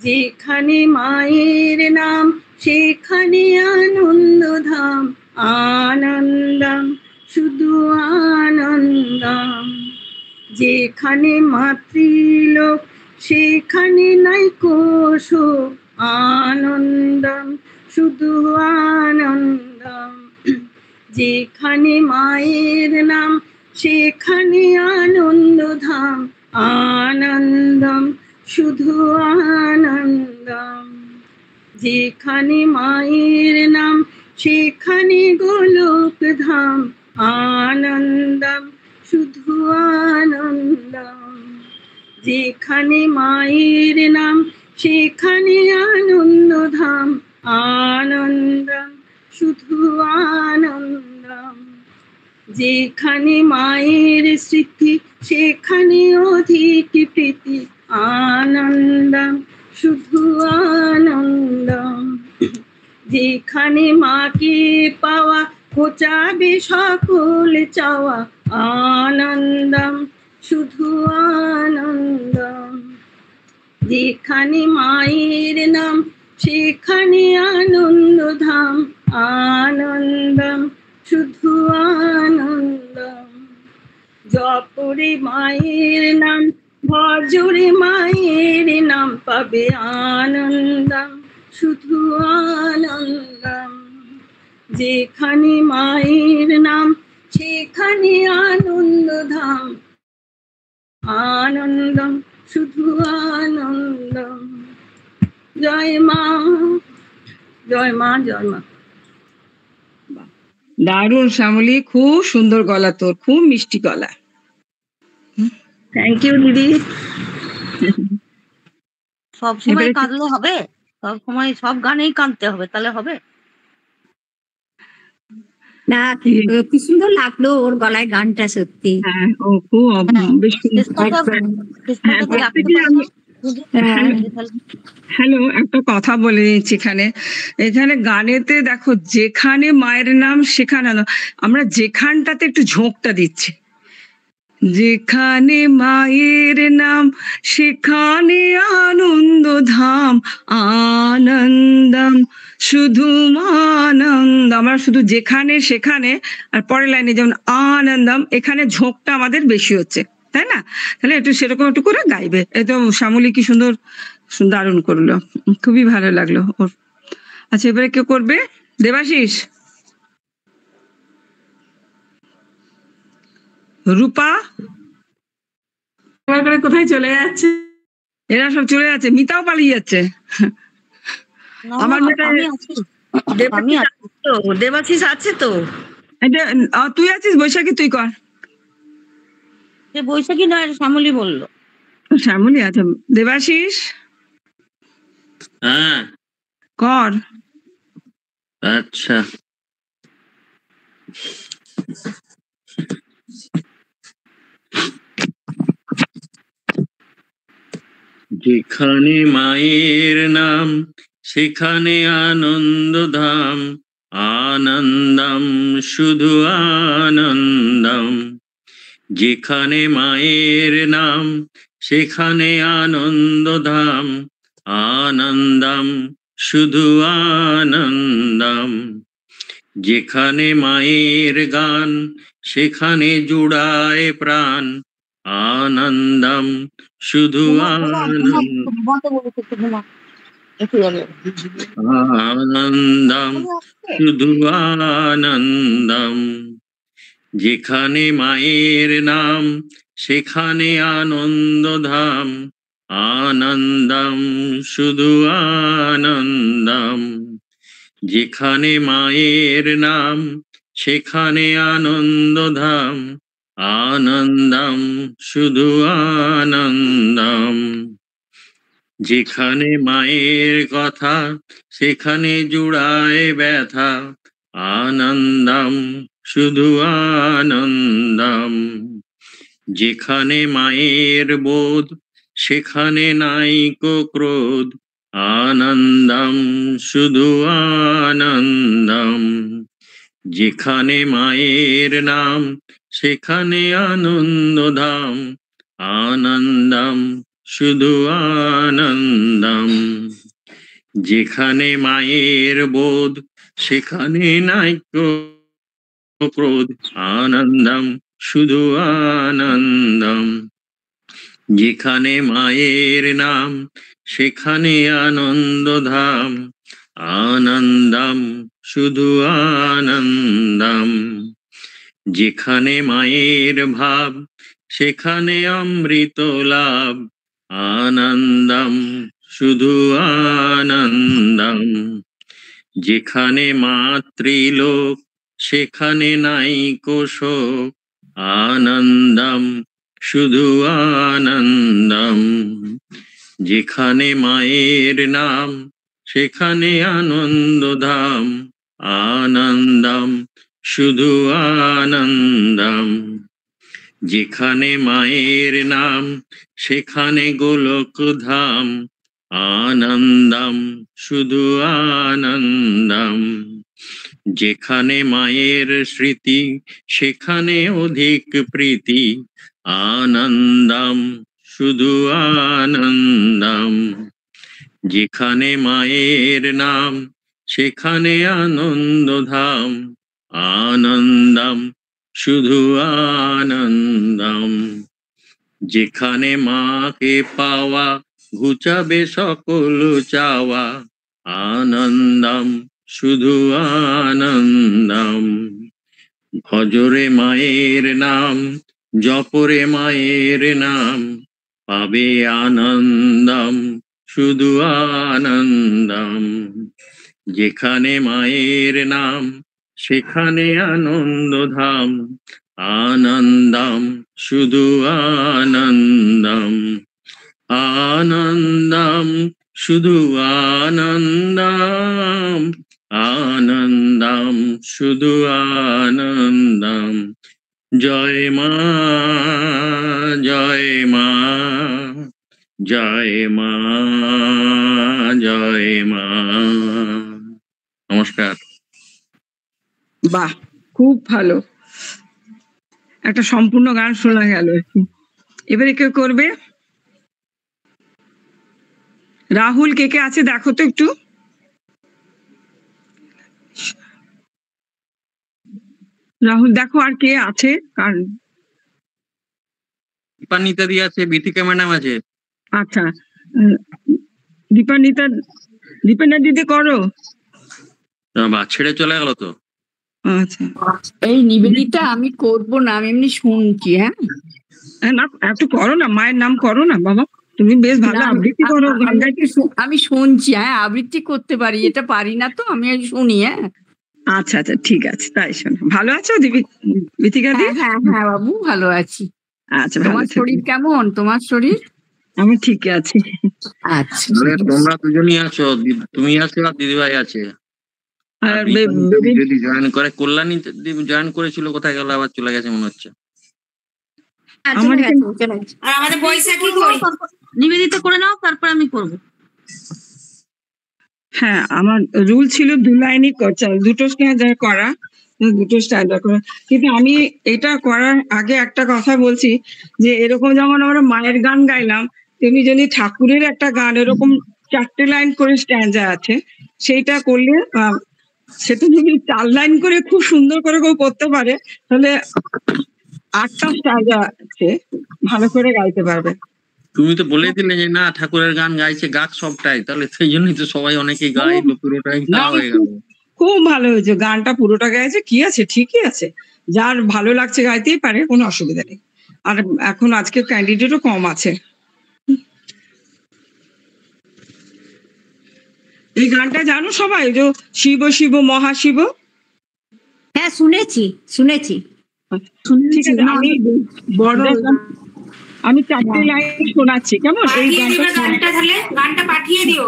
যেখানে মায়ের নাম সেখানে আনন্দধাম, আনন্দম শুধু আনন্দম। যেখানে মাতৃলোক সেখানে নাই শোক, আনন্দম শুধু আনন্দম। যেখানে মায়ের নাম সেখানে আনন্দধাম, আনন্দম শুধু আনন্দম। যেখানে মায়ের নাম সেখানে গোলক ধাম, আনন্দম শুধু আনন্দম। যেখানে মায়ের নাম সেখানে আনন্দধাম, আনন্দম শুধু আনন্দম। যেখানে মায়ের স্মৃতি সেখানে অধিক প্রীতি, আনন্দম শুধু আনন্দম। যেখানে মাকে পাওয়া ঘোচাবে সকল চাওয়া, আনন্দম শুধু আনন্দম। যেখানে মায়ের নাম সেখানে আনন্দধাম, আনন্দম শুধু আনন্দম। জপরে মায়ের নাম ভজরে মায়ের নাম পাবে, আনন্দম শুধু আনন্দম। যেখানে মায়ের নাম সেখানে আনন্দধাম, আনন্দম শুধু আনন্দম। জয় মা, জয় মা, জয় মা। দারুণ শ্যামলী, খুব সুন্দর গলা তোর, খুব মিষ্টি গলা। থ্যাংক ইউ দিদি। সব সময় কাঁদলে হবে? সব সময় সব গানেই কাঁদতে হবে? তাহলে হবে না? কি সুন্দর লাগলো ওর গলায় গানটা, সত্যি। হ্যাঁ, ও খুব বেশ হ্যালো, একটা কথা বলে নিচ্ছি এখানে। এখানে গানেতে দেখো, যেখানে মায়ের নাম সেখানে আমরা যেখানটাতে একটু ঝোঁকটা দিচ্ছি। যেখানে মায়ের নাম সেখানে আনন্দধাম, আনন্দম শুধু আনন্দ। আমরা শুধু যেখানে সেখানে, আর পরের লাইনে যেমন আনন্দম, এখানে ঝোঁকটা আমাদের বেশি হচ্ছে, তাই না? তাহলে একটু সেরকম একটু করে গাইবে। এই তো শ্যামলী কি সুন্দর দারুণ করলো, খুবই ভালো লাগলো ওর। আচ্ছা, এবারে কেউ করবে? দেবাশিস, রূপা, করে কোথায় চলে যাচ্ছে? এরা সব চলে যাচ্ছে, মিতাও পালিয়ে যাচ্ছে। আমার দেবাশিস আছে তো? তুই আছিস? বৈশাখী তুই কর। বৈশাখী নয়, শ্যামলী বললো। শ্যামলী আছে। দেবাশিস, হ্যাঁ কর। আচ্ছা, যেখানে মায়ের নাম সেখানে আনন্দধাম, আনন্দম শুধু আনন্দম। যেখানে মায়ের নাম সেখানে আনন্দধাম, আনন্দম শুধু আনন্দম। যেখানে মায়ের গান সেখানে জুড়ায় প্রাণ, আনন্দম শুধু আনন্দম শুধু আনন্দম। যেখানে মায়ের নাম সেখানে আনন্দধাম, আনন্দম শুধু আনন্দম। যেখানে মায়ের নাম সেখানে আনন্দধাম, আনন্দম শুধু আনন্দম। যেখানে মায়ের কথা সেখানে জুড়ায় ব্যথা, আনন্দম শুধু আনন্দম। যেখানে মায়ের বোধ সেখানে নাইকো ক্রোধ, আনন্দম শুধু আনন্দম। যেখানে মায়ের নাম সেখানে আনন্দধাম, আনন্দম শুধু আনন্দম। যেখানে মায়ের বোধ সেখানে নাইকো ক্রোধ, আনন্দম শুধু আনন্দম। যেখানে মায়ের নাম সেখানে আনন্দধাম, আনন্দম শুধু আনন্দম। যেখানে মায়ের ভাব সেখানে অমৃত লাভ, আনন্দম শুধু আনন্দম। যেখানে মাতৃলোক সেখানে নাইকো শোক, আনন্দম শুধু আনন্দম। যেখানে মায়ের নাম সেখানে আনন্দধাম, আনন্দম শুধু আনন্দম। যেখানে মায়ের নাম সেখানে গোলক ধাম, আনন্দম শুধু আনন্দম। যেখানে মায়ের স্মৃতি সেখানে অধিক প্রীতি, আনন্দম শুধু আনন্দম। যেখানে মায়ের নাম সেখানে আনন্দধাম, আনন্দম শুধু আনন্দম। যেখানে মাকে পাওয়া ঘুচাবে সকল চাওয়া, আনন্দম শুধু আনন্দম। ভজরে মায়ের নাম জপরে মায়ের নাম, পাবে আনন্দম শুধু আনন্দম। যেখানে মায়ের নাম সেখানে আনন্দধাম, আনন্দম শুধু আনন্দম। আনন্দম শুধু আনন্দম, আনন্দম শুধু আনন্দম। জয় মা জয় মা জয় মা জয় মা। নমস্কার। বাহ, খুব ভালো, একটা সম্পূর্ণ গান শোনা গেল। এবারে কে করবে? রাহুল কে কে আছে দেখো তো একটু। রাহুল দেখো আর কে আছে। কারণ দীপান্বিতা দি আছে, বিথিকা ম্যাডাম আছে। আচ্ছা, দীপান্বিতা দিদি করো। বা ছেড়ে চলে গেল তো। আচ্ছা, এই নিবেদিতা আমি করব না, আমি এমনি শুনছি। হ্যাঁ না একটু করো না, মায়ের নাম করো না বাবা, তুমি বেশ ভালো আবৃত্তি করো, গান গাইতে। আমি শুনছি। হ্যাঁ আবৃত্তি করতে পারি, এটা পারি না তো, আমি শুনি। হ্যাঁ আচ্ছা আচ্ছা ঠিক আছে, তাই শোনো। ভালো আছো বিথিকা দি? হ্যাঁ হ্যাঁ বাবু ভালো আছি। আচ্ছা, তোমার শরীর কেমন? তোমার শরীর? আমি ঠিক আছি। আচ্ছা, তোমরা দুজনই আছো, তুমি আছো আর দিদিভাই আছে। আর যদি জয়েন করে, কল্যাণী জয়েন করেছিল, কোথায় গেল? আবার চলে গেছে মনে হচ্ছে। আমাদের বৈশাখী নিবেদিতা করে নাও, তারপর আমি করব। হ্যাঁ, আমার রুল ছিল 2 লাইনই দুটো স্ট্যান্ডার করা, কিন্তু আমি এটা করার আগে একটা কথা বলছি যে এরকম যেমন আমরা মায়ের গান গাইলাম, তেমনি যদি ঠাকুরের একটা গান এরকম 4টে লাইন করে স্ট্যান্ডা আছে, সেইটা করলে সেটা যদি 4 লাইন করে খুব সুন্দর করে কেউ করতে পারে, তাহলে 8টা স্ট্যান্ডা আছে, ভালো করে গাইতে পারবে। তুমি তো বলে দিলে যে না ঠাকুরের গান গাইছে, গাক সবটাই, তাহলে সেই জন্যই তো সবাই অনেকেই গাইলো, পুরোটাই গাওয়া হয়ে গেল। খুব ভালো হয়েছে, গানটা পুরোটা গাইছে, কি আছে, ঠিকই আছে, যার ভালো লাগছে গাইতেই পারে, কোনো অসুবিধা নেই। আর এখন আজকে ক্যান্ডিডেটও কম আছে। এই গানটা জানো সবাই, যে শিব শিব মহাশিব? হ্যাঁ শুনেছি শুনেছি। ঠিক আছে, আমি 4টে লাইন শোনাচ্ছি, কেমন? এই গানটা গানটা পাঠিয়ে দিও।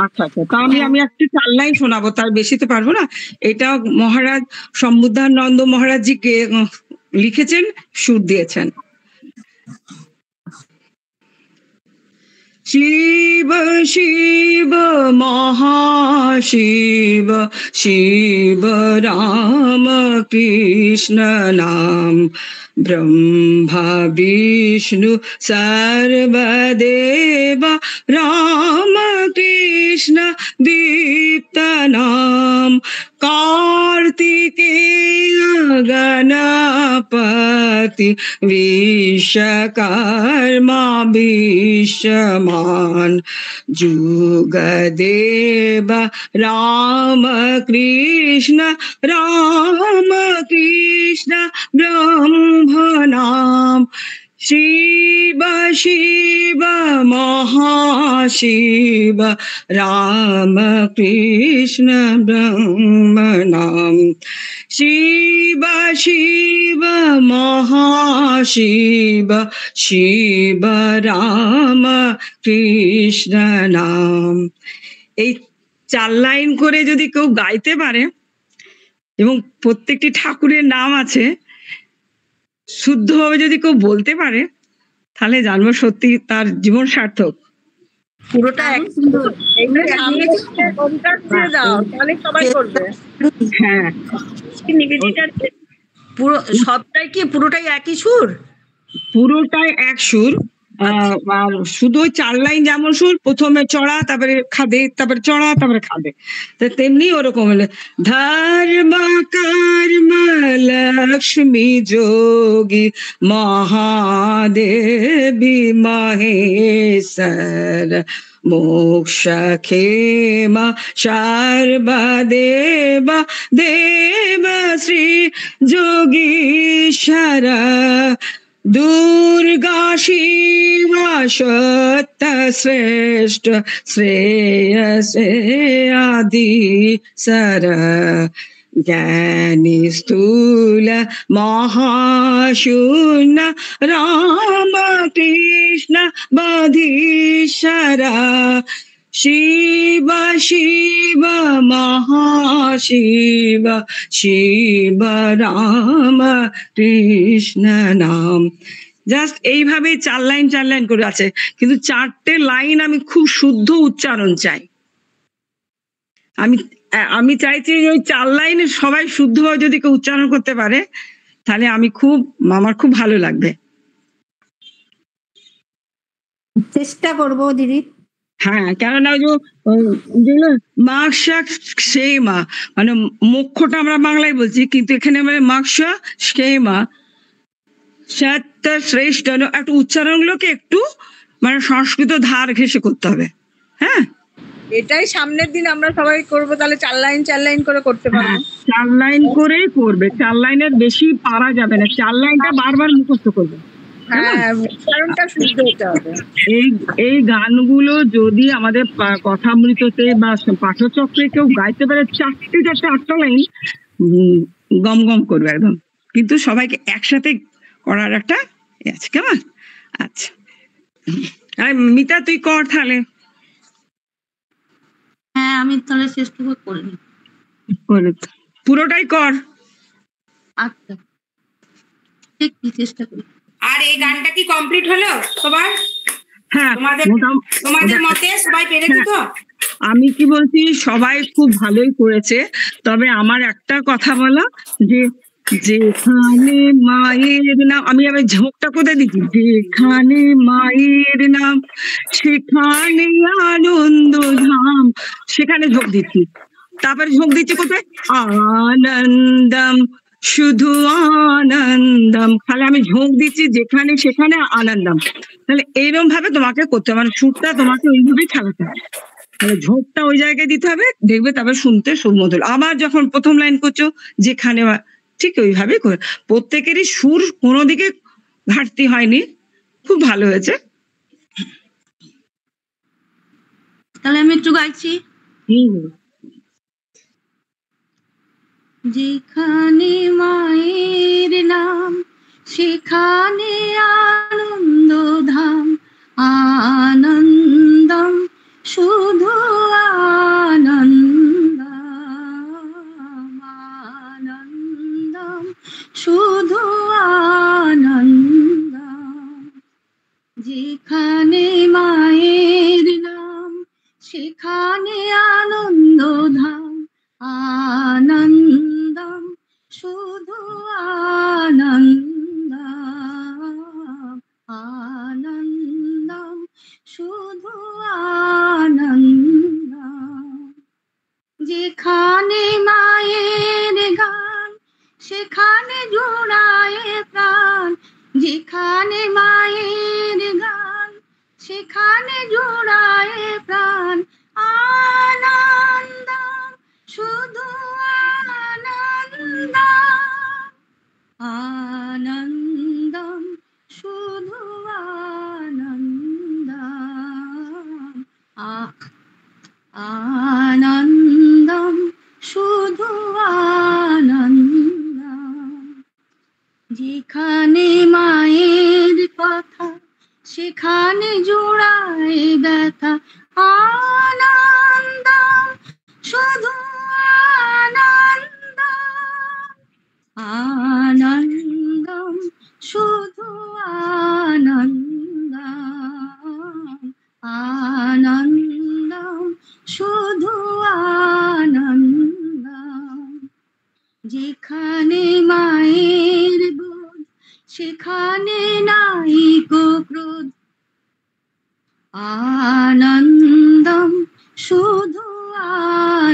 আচ্ছা আচ্ছা, তাহলে আমি একটু 4 লাইন শোনাবো, তার বেশি তো পারবো না। এটা মহারাজ সম্বুদ্ধানন্দ মহারাজ জি কে লিখেছেন, সুর দিয়েছেন। শিব শিব মহাশিব, শিব রাম কৃষ্ণ নাম, ব্রহ্মা বিষ্ণু সর্বদেব, রাম কৃষ্ণ দীপ্ত নাম, कार्तिकेय गणपति विश्वकर्मा विश्वमान, जुगदेव राम कृष्ण ब्रह्म नाम, शिव शिव महाशिव, राम कृष्ण ब्रह्म नाम, शिव शिव महाशिव, शिव राम कृष्ण नाम। এই 4 লাইন করে যদি কেউ গাইতে পারে এবং প্রত্যেকটি ঠাকুরের নাম আছে, শুদ্ধভাবে যদি কেউ বলতে পারে, তাহলে জানবো সত্যি তার জীবন সার্থক। পুরোটা দাও, তাহলে সবাই করবে। হ্যাঁ, পুরো সবটাই কি পুরোটাই একই সুর? পুরোটাই এক সুর। আর শুধু ওই 4 লাইন যেমন সুর, প্রথমে চড়া, তারপরে খাদে, তারপরে চড়া, তারপরে খাদে, তো তেমনি ওরকম হলে ধর্ম কর্ম লক্ষ্মী যোগী মহাদেবী মহেশ্বর, মোক্ষ ক্ষেম সর্বদেব দেব শ্রী যোগীশ্বর, দুর্গা শিবা সত্য শ্রেষ্ঠ, শ্রেয়সে আদি সর, জ্ঞানী স্থূল মহাশূন্য, রাম কৃষ্ণ বধীশ্বর, শিব শিব মহাশিব, শিব রাম কৃষ্ণ নাম। জাস্ট এইভাবে 4 লাইন করে আছে, কিন্তু 4টে লাইন আমি খুব শুদ্ধ উচ্চারণ চাই। আমি চাইছি যে ওই 4 লাইনে সবাই শুদ্ধভাবে যদি কেউ উচ্চারণ করতে পারে, তাহলে আমার খুব ভালো লাগবে। চেষ্টা করবো দিদি। হ্যাঁ, কেননা যেগুলো মাকসা সেমা, মানে মোক্ষটা আমরা বাংলায় বলছি, কিন্তু এখানে মানে মাকসা সেমা সত্য শ্রেষ্ঠ, একটু উচ্চারণগুলোকে একটু মানে সংস্কৃত ধার ঘেঁষে করতে হবে। হ্যাঁ, এটাই সামনের দিন আমরা সবাই করব, তাহলে 4 লাইন করে করতে পারবো। 4 লাইন করেই করবে, 4 লাইনের বেশি পারা যাবে না, 4 লাইনটা বারবার মুখস্থ করবে। হ্যাঁ, উচ্চারণটা শুদ্ধ হতে হবে। এই গানগুলো যদি আমাদের কথামৃততে বা পাঠচক্রে কেউ গাইতে পারে, 4টে 8টা লাইন গম গম করবে একদম, কিন্তু সবাইকে একসাথে করার একটা আছে, কেমন? আচ্ছা, মিতা তুই কর তাহলে। হ্যাঁ আমি তাহলে চেষ্টা করে পুরোটাই কর। আচ্ছা ঠিক চেষ্টা করি। আর এই গানটা কি কমপ্লিট হলো সবার? হ্যাঁ, তোমাদের মতে সবাই পেরেছে তো? আমি কি বলছি, সবাই খুব ভালোই করেছে, তবে আমার একটা কথা বলা, যে যেখানে মায়ের নাম, আমি আবার ঝোঁকটা কোথায় দিচ্ছি, যেখানে মায়ের নাম সেখানে আনন্দ ধাম, সেখানে ঝোঁক দিচ্ছি। তারপরে ঝোঁক দিচ্ছি কোথায়, আনন্দম শুধু আনন্দম, খালি আমি ঝোঁক দিচ্ছি যেখানে সেখানে আনন্দম। তাহলে এইরকম ভাবে তোমাকে করতে হবে, মানে সুরটা তোমাকে ওইভাবেই খেলাতে হবে, মানে ঝোঁকটা ওই জায়গায় দিতে হবে, দেখবে তারপরে শুনতে সুমধুর। আবার যখন প্রথম লাইন করছো যেখানে, ঠিক ওইভাবেই করে। প্রত্যেকেরই সুর কোনো দিকে ঘাটতি হয়নি, খুব ভালো হয়েছে। তাহলে আমি একটু গাইছি। যেখানে মায়ের নাম সেখানে আনন্দ ধাম, আনন্দম শুধু আনন্দম, আনন্দম শুধু আনন্দম। যেখানে মায়ের নাম সেখানে আনন্দ ধাম, আনন্দম শুধু আনন্দম, আনন্দম শুধু আনন্দম। যেখানে মায়ের গান সেখানে জোড়ায় প্রাণ, যেখানে মায়ের গান সেখানে জোড়ায় প্রাণ, আনন্দম শুধু আনন্দম, আনন্দম শুধু আনন্দম, আনন্দম শুধু আনন্দম। যেখানে মায়ের কথা সেখানে জোড়ায় ব্যথা, আনন্দম শুধু আনন্দম, আনন্দম শুধু আনন্দম, আনন্দম শুধু আনন্দম। যেখানে মায়ের বোধ সেখানে নাই কো ক্রোধ, আনন্দম শুধু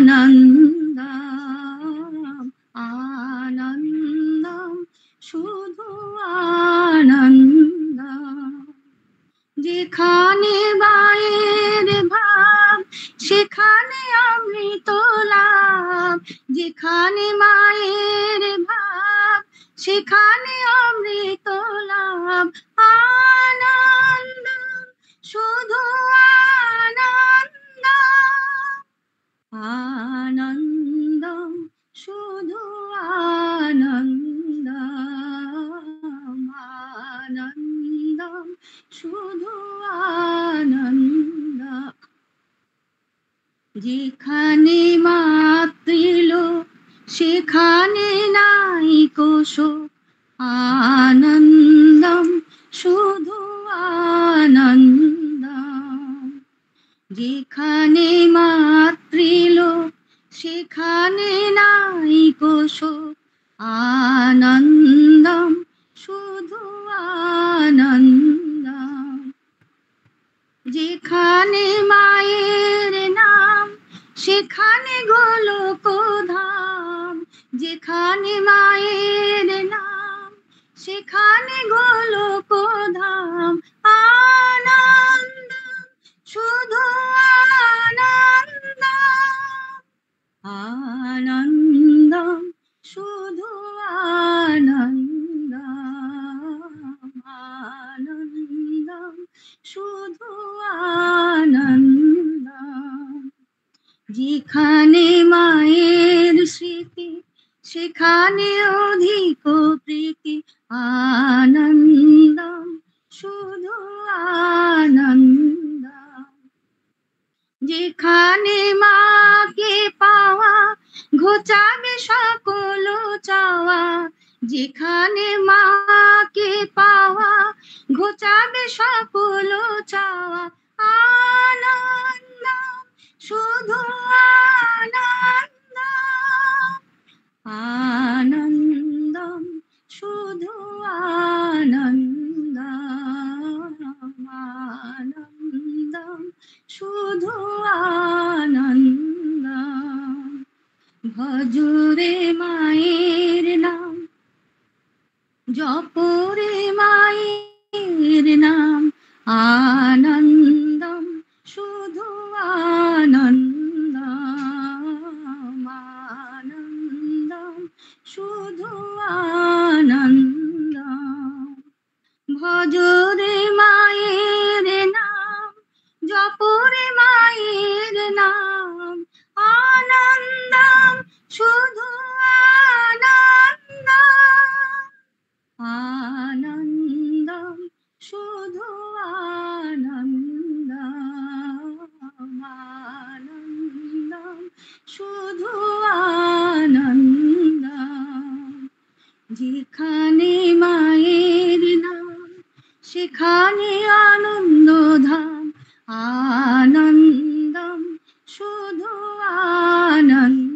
আনন্দম, আনন্দম শুধু আনন্দম। যেখানে মায়ের ভাব সেখানে অমৃত লাভ, যেখানে মায়ের ভাব সেখানে অমৃত লাভ, আনন্দম শুধু আনন্দম, আনন্দম শুধু আনন্দম, আনন্দম শুধু আনন্দম। যেখানে মাতৃলোক সেখানে নাই কো শোক, আনন্দম শুধু আনন্দম। যেখানে মাতৃলোক সেখানে নাই কো শোক, আনন্দম শুধু আনন্দম। যেখানে মায়ের নাম সেখানে গোলক ধাম, যেখানে মায়ের নাম সেখানে গোলক ধাম, আনন্দম শুধু আনন্দম, আনন্দম শুধু আনন্দম, আনন্দম শুধু আনন্দম। যেখানে মায়ের স্মৃতি সেখানে অধিক প্রীতি, আনন্দম শুধু আনন্দম। যেখানে মাকে পাওয়া ঘোচাবে সকল চাওয়া, যেখানে মাকে পাওয়া ঘোচাবে সকল চাওয়া, আনন্দম শুধু আনন্দম, আনন্দম শুধু আনন্দম, আনন্দম শুধু আনন্দম। ভজরে মায়ের নাম জপরে মায়ের নাম আনন্দম শুধু আনন্দম আনন্দম শুধু আনন্দম ভজরে মায়ের নাম জপরে মায়ের নাম আনন্দম শুধু আনন্দম আনন্দম শুধু আনন্দম আনন্দম শুধু আনন্দম যেখানে মায়ের নাম সেখানে আনন্দধাম আনন্দম শুধু আনন্দম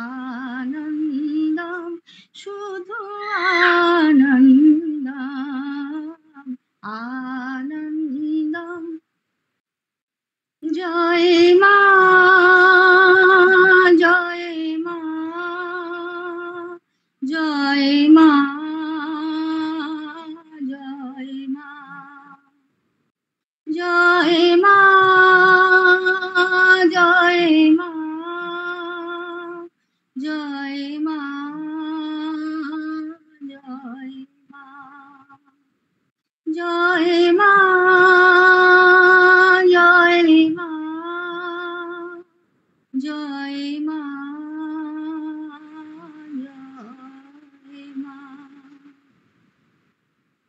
আনন্দম শুধু আনন্দম আনন্দম জয় মা জয় মা জয় মা জয় মা জয় মা জয় মা জয় মা জয় মা জয় মা জয় মা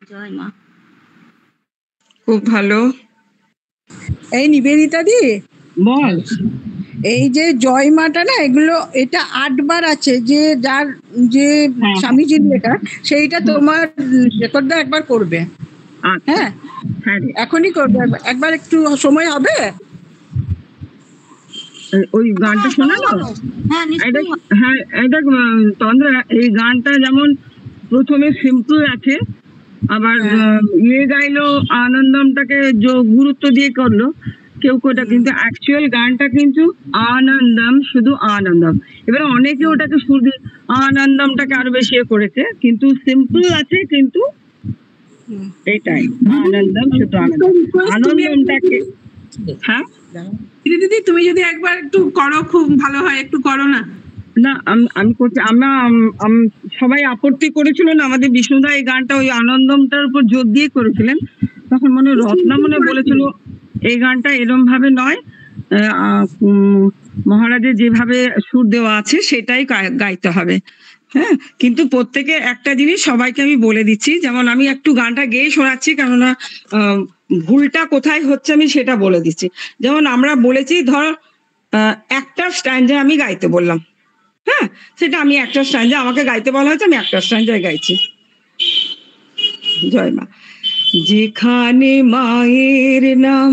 জয় মা। খুব ভালো। এই নিবেদিতা দি বল। এই যে জয় মাটা না এগুলো এটা 8 বার আছে, যে যার যে স্বামীজির লেখা সেইটা তোমার রেকর্ডটা একবার করবে। হ্যাঁ এখনই করবে, একবার একটু সময় হবে ওই গানটা শোনালো। হ্যাঁ এটা তন্দ্রা, এই গানটা যেমন প্রথমে সিম্পল আছে, আবার ইয়ে গাইলো আনন্দমটাকে গুরুত্ব দিয়ে করলো কেউ কোটা, কিন্তু অ্যাকচুয়াল গানটা কিন্তু আনন্দম শুধু আনন্দম। এবার অনেকে ওটাকে সুর দিয়ে আনন্দমটাকে আরো বেশি করেছে, কিন্তু সিম্পল আছে, কিন্তু এটাই আনন্দম শুধু আনন্দম। আনন্দমটাকে হ্যাঁ দিদি তুমি যদি একবার একটু করো খুব ভালো হয়, একটু করো না। না আমি করছি, আমরা সবাই আপত্তি করেছিল না, আমাদের বিষ্ণুদা এই গানটা ওই আনন্দমটার উপর জোর দিয়ে করেছিলেন, তখন মনে রত্না মনে বলেছিল এই গানটা এরম ভাবে নয়, মহারাজের যেভাবে সুর দেওয়া আছে সেটাই গাইতে হবে। হ্যাঁ, কিন্তু প্রত্যেকে একটা জিনিস সবাইকে আমি বলে দিচ্ছি, যেমন আমি একটু গানটা গেয়ে শোনাচ্ছি, কেননা ভুলটা কোথায় হচ্ছে আমি সেটা বলে দিচ্ছি। যেমন আমরা বলেছি ধর একটা স্ট্যান্ডে আমি গাইতে বললাম, হ্যাঁ সেটা আমি একটা স্ট্যান্ডে আমাকে গাইতে বলা হয়েছে, আমি একটা স্ট্যান্ডে গাইছি। জয় মা। যেখানে মায়ের নাম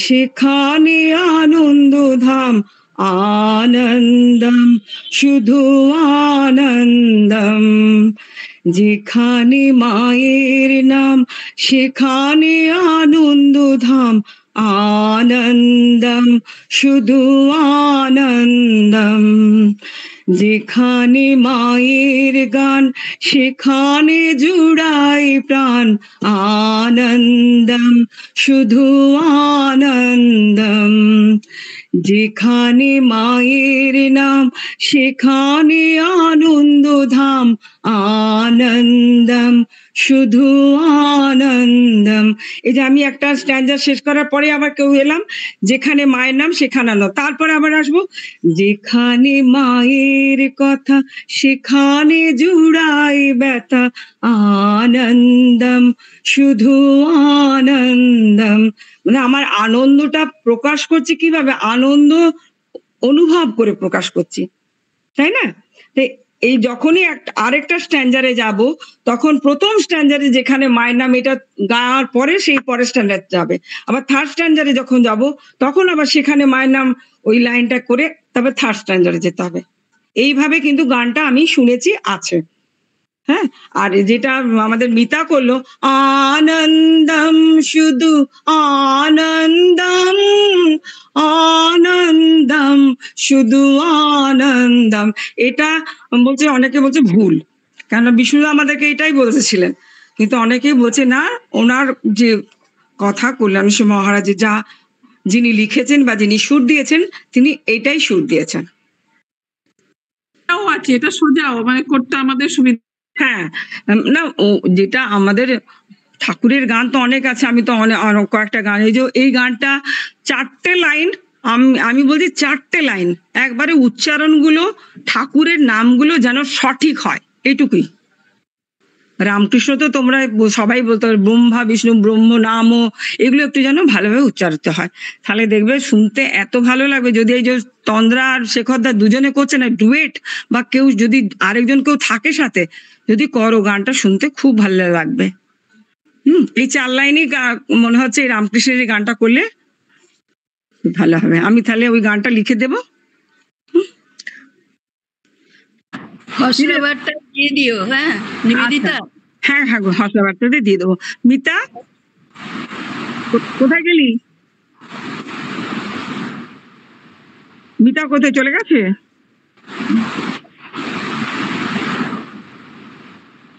সেখানে আনন্দ ধাম আনন্দম শুধু আনন্দম। যেখানে মায়ের নাম সেখানে আনন্দ ধাম আনন্দম শুধু আনন্দম। যেখানে মায়ের গান সেখানে জুড়াই প্রাণ আনন্দম শুধু আনন্দম। যেখানে মায়ের নাম সেখানে আনন্দ ধাম আনন্দম শুধু আনন্দম। এই যে আমি একটা স্ট্যান্ডা শেষ করার পরে আবার কেউ এলাম, যেখানে মায়ের নাম সেখানে আনন্দ, তারপরে আবার আসবো যেখানে মায়ের কথা সেখানে জুড়াই ব্যথা আনন্দম শুধু আনন্দম। মানে আমার আনন্দটা প্রকাশ করছি কিভাবে, আনন্দ অনুভব করে প্রকাশ করছি, তাই না? এই যখনই আরেকটা স্ট্যান্ডারে যাব, তখন প্রথম স্ট্যান্ডারে যেখানে মায়ের নাম এটা গাওয়ার পরে সেই পরের স্ট্যান্ডার যাবে, আবার থার্ড স্ট্যান্ডারে যখন যাব তখন আবার সেখানে মায়ের নাম ওই লাইনটা করে তবে থার্ড স্ট্যান্ডারে যেতে হবে। এইভাবে কিন্তু গানটা আমি শুনেছি আছে। হ্যাঁ, আর যেটা আমাদের মিতা করলো আনন্দম শুধু আনন্দম আনন্দম শুধু আনন্দম, এটা বলছে অনেকে বলছে ভুল, কেননা বিষ্ণু আমাদেরকে এটাই বলেছিলেন। কিন্তু অনেকেই বলছে না, ওনার যে কথা কল্যাণ সিংহ মহারাজের যা যিনি লিখেছেন বা যিনি সুর দিয়েছেন তিনি এইটাই সুর দিয়েছেন। আছে এটা সোজাও মানে করতে আমাদের সুবিধা। হ্যাঁ, না যেটা আমাদের ঠাকুরের গান তো অনেক আছে, আমি তো অনেক কয়েকটা গান, এই যে এই গানটা 4টে লাইন, আমি বলছি 4টে লাইন একবারে উচ্চারণগুলো ঠাকুরের নামগুলো যেন সঠিক হয়, এইটুকুই। রামকৃষ্ণ তো তোমরা সবাই বলতে পারো ব্রহ্মা বিষ্ণু ব্রহ্ম নাম, এগুলো একটু যেন ভালোভাবে উচ্চারিত হয়, তাহলে দেখবে শুনতে এত ভালো লাগবে। যদি এই যে তন্দ্রা আর শেখরদা দুজনে করছে না ডুয়েট, বা কেউ যদি আরেকজন কেউ থাকে সাথে যদি করো, গানটা শুনতে খুব ভালো লাগবে। এই 4 লাইনই মনে হচ্ছে এই রামকৃষ্ণের এই গানটা করলে ভালো হবে। আমি তাহলে ওই গানটা লিখে দেবো। হর্ষবার্তা দিয়ে দিও। হ্যাঁ নিবেদিতা। হ্যাঁ হ্যাঁ গো, হর্ষবার্তাতে দিয়ে দেবো। মিতা কোথায় গেলি? মিতা কোথায় চলে গেছে?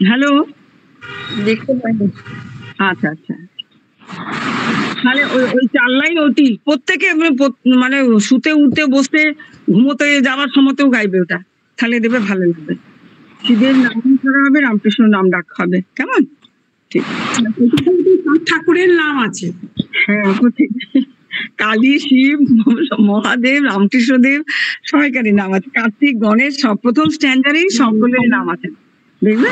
হ্যালো, দেখতে পাইনি। আচ্ছা আচ্ছা, তাহলে ওই 4 লাইন ওটি প্রত্যেকে মানে শুতে উঠতে বসতে ঘুমোতে যাওয়ার সময়তেও গাইবে ওটা, তাহলে দেবে ভালো লাগবে। শিবের নাম করা হবে, রামকৃষ্ণ নাম ডাকা হবে, কেমন? ঠিক, ঠাকুরের নাম আছে। হ্যাঁ ঠিক, কালী শিব মহাদেব রামকৃষ্ণ দেব সবাইকারই নাম আছে, কার্তিক গণেশ সব প্রথম স্ট্যান্ডার্ডেই সকলের নাম আছে, দেখবে?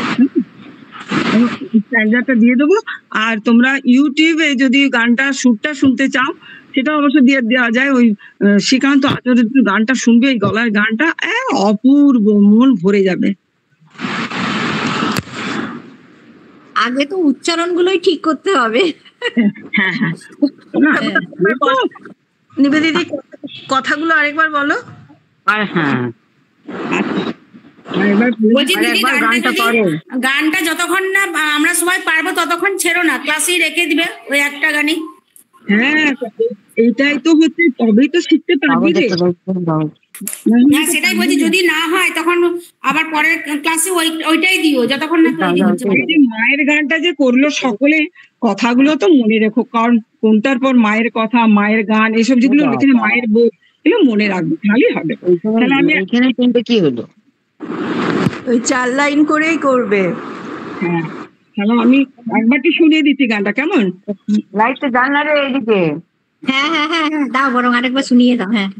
স্ট্যান্ডার্ডটা দিয়ে দেবো। আর তোমরা ইউটিউবে যদি গানটা সুরটা শুনতে চাও সেটা অবশ্য দিয়ে দেওয়া যায়। ওই শ্রীকান্ত আচার্যের গানটা শুনবে, এই গলার গানটা অপূর্ব, মন ভরে যাবে। আগে তো উচ্চারণ গুলোই ঠিক করতে হবে। হ্যাঁ হ্যাঁ, নিবেদিতা কথাগুলো আরেকবার বলো। আর হ্যাঁ বলছি দিদি, গানটা যতক্ষণ না আমরা সবাই পারবো ততক্ষণ ছেড়ো না, ক্লাসেই রেখে দিবে ওই একটা গানই। হ্যাঁ এইটাই তো হচ্ছে, তবেই তো শিখতে পারবি রে। না সেটাই বলছি, যদি না হয় তখন আবার পরের ক্লাসে ওইটাই দিও যতক্ষণ না তৈরি হচ্ছে। মায়ের গানটা যে করলো সকলে, কথাগুলো তো মনে রেখো, কারণ কোনটার পর মায়ের কথা, মায়ের গান, এসব যেগুলো লিখে মায়ের বই, এগুলো মনে রাখবে, ভালোই হবে। তাহলে আমি এখানে কিন্তু কি হলো, ওই 4 লাইন করেই করবে। হ্যাঁ, তাহলে আমি একবারটি শুনিয়ে দিচ্ছি গানটা, কেমন? লাইটটা জানলারে এদিকে। হ্যাঁ হ্যাঁ হ্যাঁ হ্যাঁ, দাও বরং আরেকবার শুনিয়ে দাও। হ্যাঁ।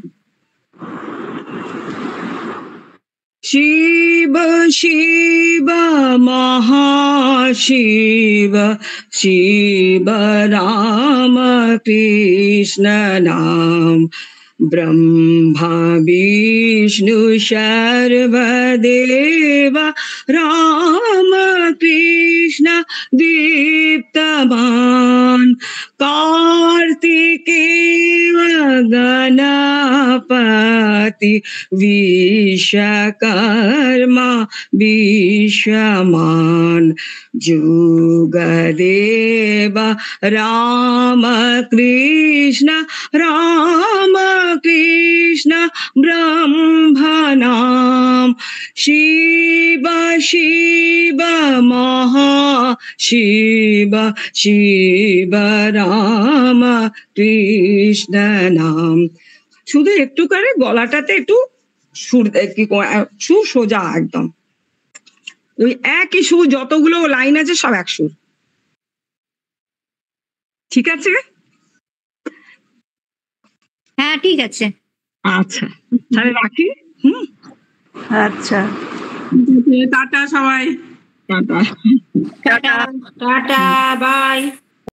শিব শিব মহাশিব শিব রাম কৃষ্ণ নাম ব্রহ্মা বিষ্ণু সর্বদেব রাম কৃষ্ণ দীপ্তমান কার্তিকেয় গণপতি বিশ্বকর্মা বিশ্বমান যুগদেব রাম কৃষ্ণ ব্রহ্মনাম শিব শিব মহাশিব শিব রাম কৃষ্ণ নাম। শুধু একটু করে গলাটাতে একটু সুর, সুর সোজা একদম, ওই একই সুর, যতগুলো লাইন আছে সব এক সুর, ঠিক আছে? হ্যাঁ ঠিক আছে। আচ্ছা তাহলে রাখি। আচ্ছা, টাটা সবাই, টাটা টাটা বাই।